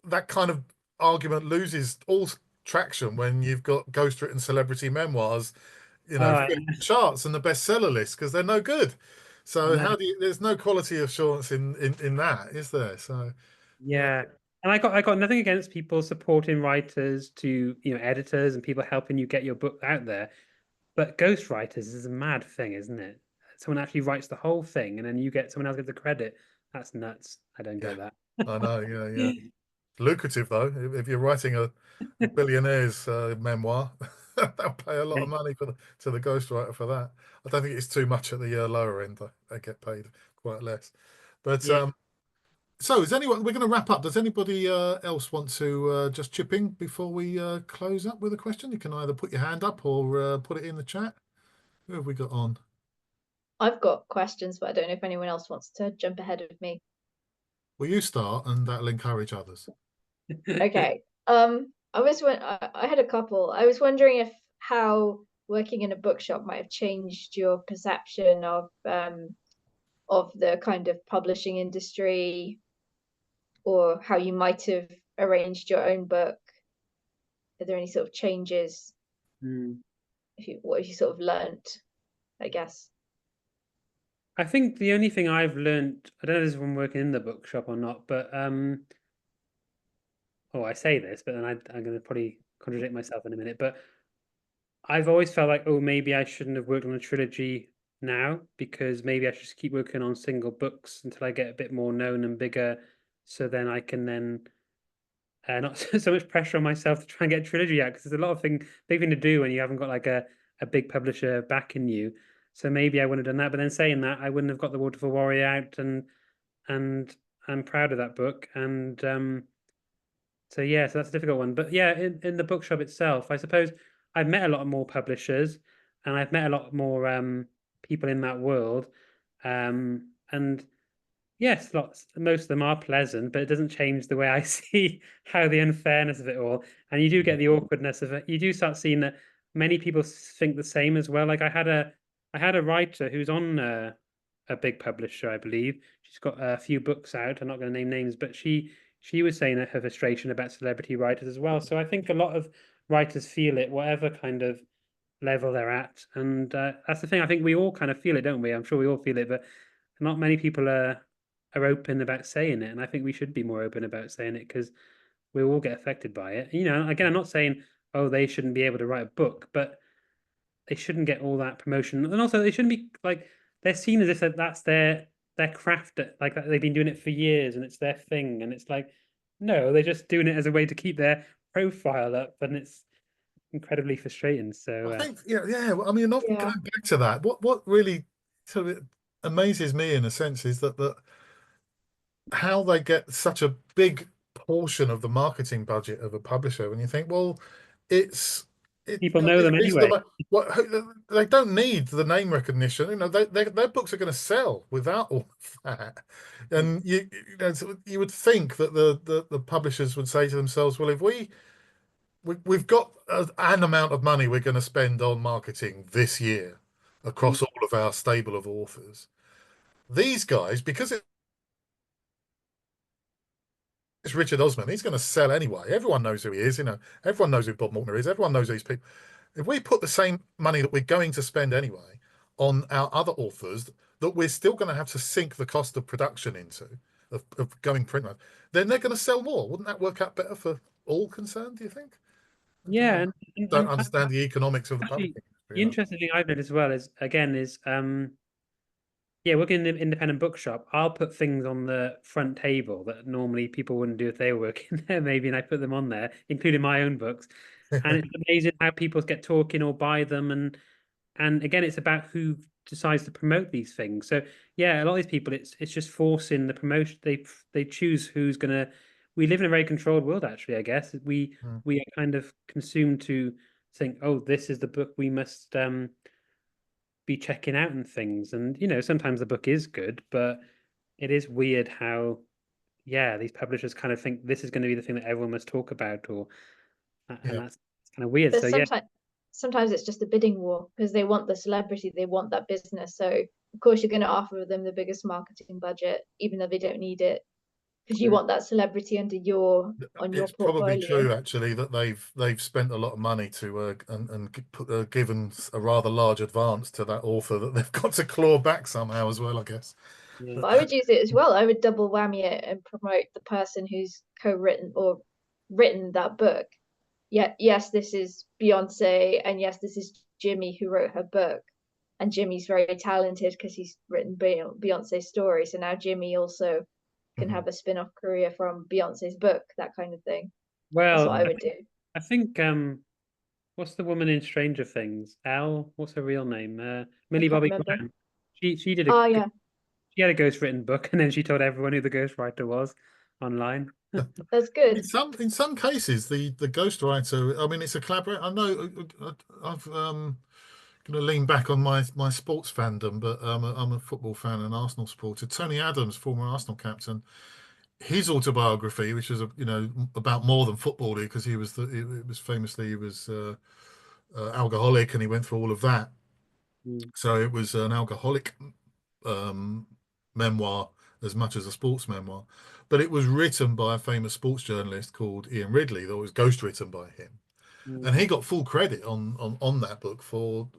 that kind of argument loses all traction when you've got ghostwritten celebrity memoirs, oh filling the charts and the bestseller list because they're no good. I So know. how do you? There's no quality assurance in that, is there? So yeah, Yeah. And I got nothing against people supporting writers to, editors and people helping you get your book out there. But ghostwriters is a mad thing, isn't it? Someone actually writes the whole thing and then you get someone else gets the credit. That's nuts. I don't yeah, get that. I know. Yeah, yeah. Lucrative though. If you're writing a billionaire's memoir, they'll pay a lot of money to the ghostwriter for that. I don't think it's too much at the lower end. They get paid quite less. But Yeah. so is anyone? We're going to wrap up. Does anybody else want to just chip in before we close up with a question? You can either put your hand up or put it in the chat. Who have we got on? I've got questions, but I don't know if anyone else wants to jump ahead of me. Well, you start, and that'll encourage others. Okay. I had a couple. I was wondering if how working in a bookshop might have changed your perception of the kind of publishing industry, or how you might have arranged your own book. Are there any sort of changes? Hmm. What have you sort of learnt, I guess? I think the only thing I've learned, I don't know if this is from working in the bookshop or not, but oh, I say this, but then I'm going to probably contradict myself in a minute. But I've always felt like, oh, maybe I shouldn't have worked on a trilogy now because maybe I should just keep working on single books until I get a bit more known and bigger, so then I can then not so much pressure on myself to try and get a trilogy out because there's a lot of big thing to do when you haven't got like a big publisher backing you. So maybe I wouldn't have done that. But then saying that, I wouldn't have got the Waterfall Warrior out, and I'm proud of that book. And so yeah, so that's a difficult one. But yeah, in the bookshop itself, I suppose I've met a lot more publishers and I've met a lot more people in that world. And yes, most of them are pleasant, but it doesn't change the way I see how the unfairness of it all. And you do get the awkwardness of it. You do start seeing that many people think the same as well. Like I had a writer who's on a big publisher, I believe. She's got a few books out. I'm not going to name names, but she was saying that her frustration about celebrity writers as well. So I think a lot of writers feel it, whatever kind of level they're at, and that's the thing. I think we all kind of feel it, don't we? I'm sure we all feel it, but not many people are open about saying it, and I think we should be more open about saying it because we all get affected by it. Again, I'm not saying oh they shouldn't be able to write a book, but they shouldn't get all that promotion, and also they shouldn't be like they're seen as if that's their craft, like that they've been doing it for years and it's their thing, and it's like no, they're just doing it as a way to keep their profile up, and it's incredibly frustrating. I So think, yeah, yeah. I mean, not Yeah. going back to that. What really sort of amazes me in a sense is that how they get such a big portion of the marketing budget of a publisher when you think, well, it's people know them these are anyway. what they don't need the name recognition. Their books are going to sell without all of that. And so you would think that the publishers would say to themselves, well, if we've got an amount of money we're going to spend on marketing this year Mm. across all of our stable of authors. These guys, because it's Richard Osman, he's going to sell anyway. Everyone knows who he is. Everyone knows who Bob Mortimer is. Everyone knows these people. if we put the same money that we're going to spend anyway on our other authors that we're still going to have to sink the cost of production into, of going print run, then they're going to sell more. Wouldn't that work out better for all concerned, do you think? I don't Yeah, know. Don't and understand the economics of the actually, publishing industry the enough. interesting thing I've noticed as well is again is yeah, working in an independent bookshop, I'll put things on the front table that normally people wouldn't do if they were working there, maybe, and I put them on there, including my own books. And it's amazing how people get talking or buy them, and again, it's about who decides to promote these things. So yeah, a lot of these people, it's just forcing the promotion. They choose who's gonna. We live in a very controlled world, actually. I guess Mm. we are kind of consumed to think, oh, this is the book we must be checking out and things. And sometimes the book is good, but it is weird how yeah these publishers kind of think this is going to be the thing that everyone must talk about, or and Yeah, that's kind of weird. But So yeah, sometimes it's just a bidding war because they want the celebrity, they want that business. So of course you're going to offer them the biggest marketing budget, even though they don't need it, because you mm, want that celebrity under your on your it's probably portfolio. true actually that they've spent a lot of money to given a rather large advance to that author that they've got to claw back somehow as well, I guess. yeah, But I would use it as well. I would double whammy it and promote the person who's co-written or written that book. Yeah, yes, this is Beyonce, and yes, this is Jimmy who wrote her book. And Jimmy's very talented because he's written Beyonce's story. So now Jimmy also can Mhm. have a spin-off career from Beyonce's book, that kind of thing. That's well, what I would do. I think what's the woman in Stranger Things? Elle, what's her real name? I Millie can't Bobby remember. Brown. She did Oh yeah, she had a ghostwritten book, and then she told everyone who the ghostwriter was online. that's good. In some cases, the ghostwriter, I mean, it's a collaborate. I know I've going to lean back on my sports fandom, but I'm a football fan and Arsenal supporter. Tony Adams, former Arsenal captain, his autobiography, which was about more than football, because it was famously he was alcoholic and he went through all of that. Mm, So it was an alcoholic um, memoir as much as a sports memoir, but it was written by a famous sports journalist called Ian Ridley that was ghostwritten by him, and mm, he got full credit on that book for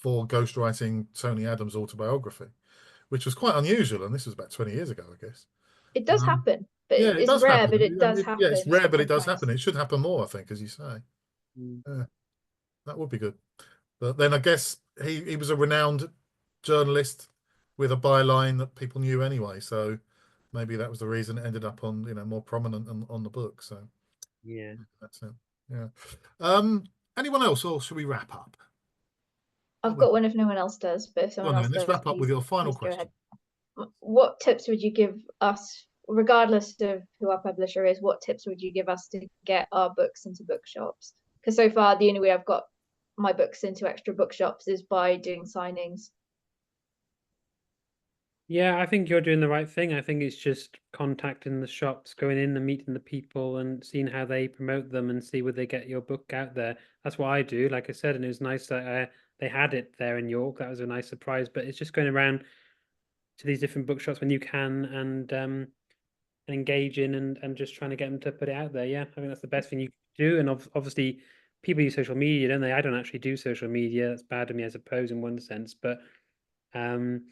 ghostwriting Tony Adams' autobiography, which was quite unusual, and this was about 20 years ago, I guess. It does Um, happen, but yeah, it it's does rare, happen. but it does Yeah, it's happen rare, but it does sometimes. happen. It should happen more, I think, as you say. mm. Yeah, that would be good. But then I guess he was a renowned journalist with a byline that people knew anyway. So maybe that was the reason it ended up on, more prominent on the book. So Yeah. that's it. Yeah. Um, anyone else, or should we wrap up? What I've we got one if no one else does, but if Go someone on else then, let's does, wrap up with your final please go ahead. question. What tips would you give us, regardless of who our publisher is, what tips would you give us to get our books into bookshops? Because so far, the only way I've got my books into extra bookshops is by doing signings. Yeah, I think you're doing the right thing. I think it's just contacting the shops, going in and meeting the people and seeing how they promote them and see where they get your book out there. That's what I do, like I said, and it was nice that they had it there in York. That was a nice surprise. But it's just going around to these different bookshops when you can and engaging and just trying to get them to put it out there. Yeah, I think that's the best thing you can do. And obviously, people use social media, don't they? I don't actually do social media. That's bad of me, I suppose, in one sense. But um,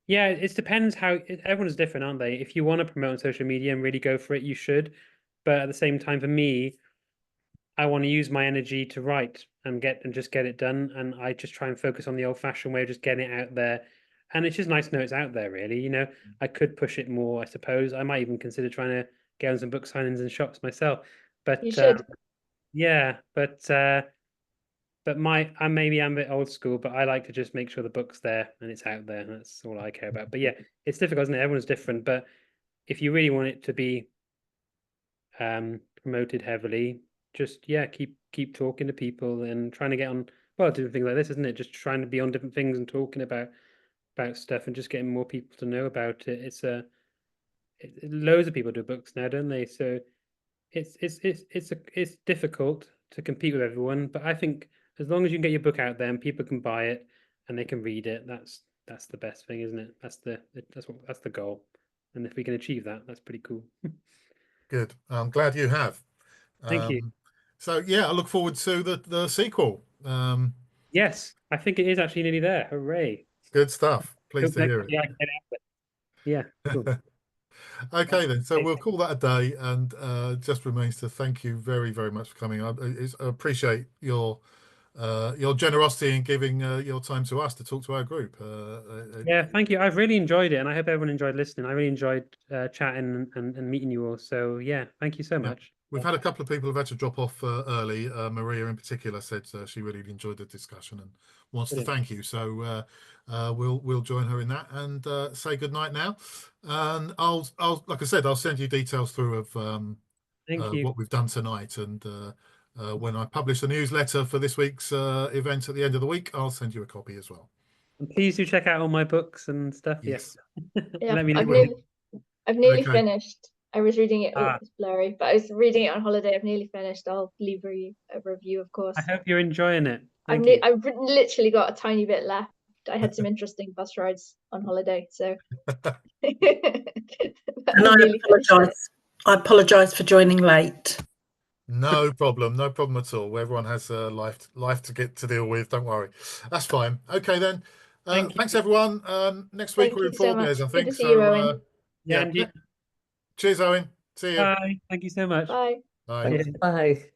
yeah, it depends everyone's different, aren't they? If you want to promote on social media and really go for it, you should. But at the same time, for me, I want to use my energy to write and just get it done. And I just try and focus on the old-fashioned way of just getting it out there. And it's just nice to know it's out there, really. I could push it more, I suppose. I might even consider trying to get on some book signings and shops myself. You But should. yeah, but maybe I'm a bit old school, but I like to just make sure the book's there and it's out there. And that's all I care about. But yeah, it's difficult, isn't it? Everyone's different. But if you really want it to be promoted heavily, just yeah, keep talking to people and trying to get on different things like this, isn't it? Just trying to be on different things and talking about stuff and just getting more people to know about it. Loads of people do books now, don't they? So it's difficult to compete with everyone, but I think as long as you can get your book out there and people can buy it and they can read it, that's the best thing, isn't it? That's the goal. And if we can achieve that, that's pretty cool. Good. I'm glad you have. Thank you. Um, so yeah, I look forward to the sequel. Yes, I think it is actually nearly there. Hooray! Good stuff. Pleased Hope to next hear it. year I can get it out. Yeah, cool. Okay, then. So we'll call that a day, and just remains to thank you very, very much for coming. I appreciate your generosity in giving your time to us to talk to our group. Yeah, thank you. I've really enjoyed it, and I hope everyone enjoyed listening. I really enjoyed chatting and meeting you all. So yeah, thank you so Yeah. much. We've had a couple of people who've had to drop off early. Maria, in particular, said she really enjoyed the discussion and wants to Brilliant. thank you. So we'll join her in that and say good night now. And I'll like I said, I'll send you details through of Thank you. what we've done tonight. And when I publish the newsletter for this week's event at the end of the week, I'll send you a copy as well. And please do check out all my books and stuff. Yes. Yeah, Let me know. I've nearly Okay. finished. I was reading it. Oh, Ah. it's blurry, but I was reading it on holiday. I've nearly finished. I'll leave a review, of course. I hope you're enjoying it. Thank you. I've literally got a tiny bit left. I had some interesting bus rides on holiday, so. And I apologise for joining late. No problem, no problem at all. Everyone has a life to get to deal with. Don't worry, that's fine. Okay then. Thanks everyone. Next week we're in so Fort Myers, I much. think. Good to see you, Owen. Yeah. Angie. Cheers, Owen. See you. Bye. Thank you so much. Bye. Bye. Bye.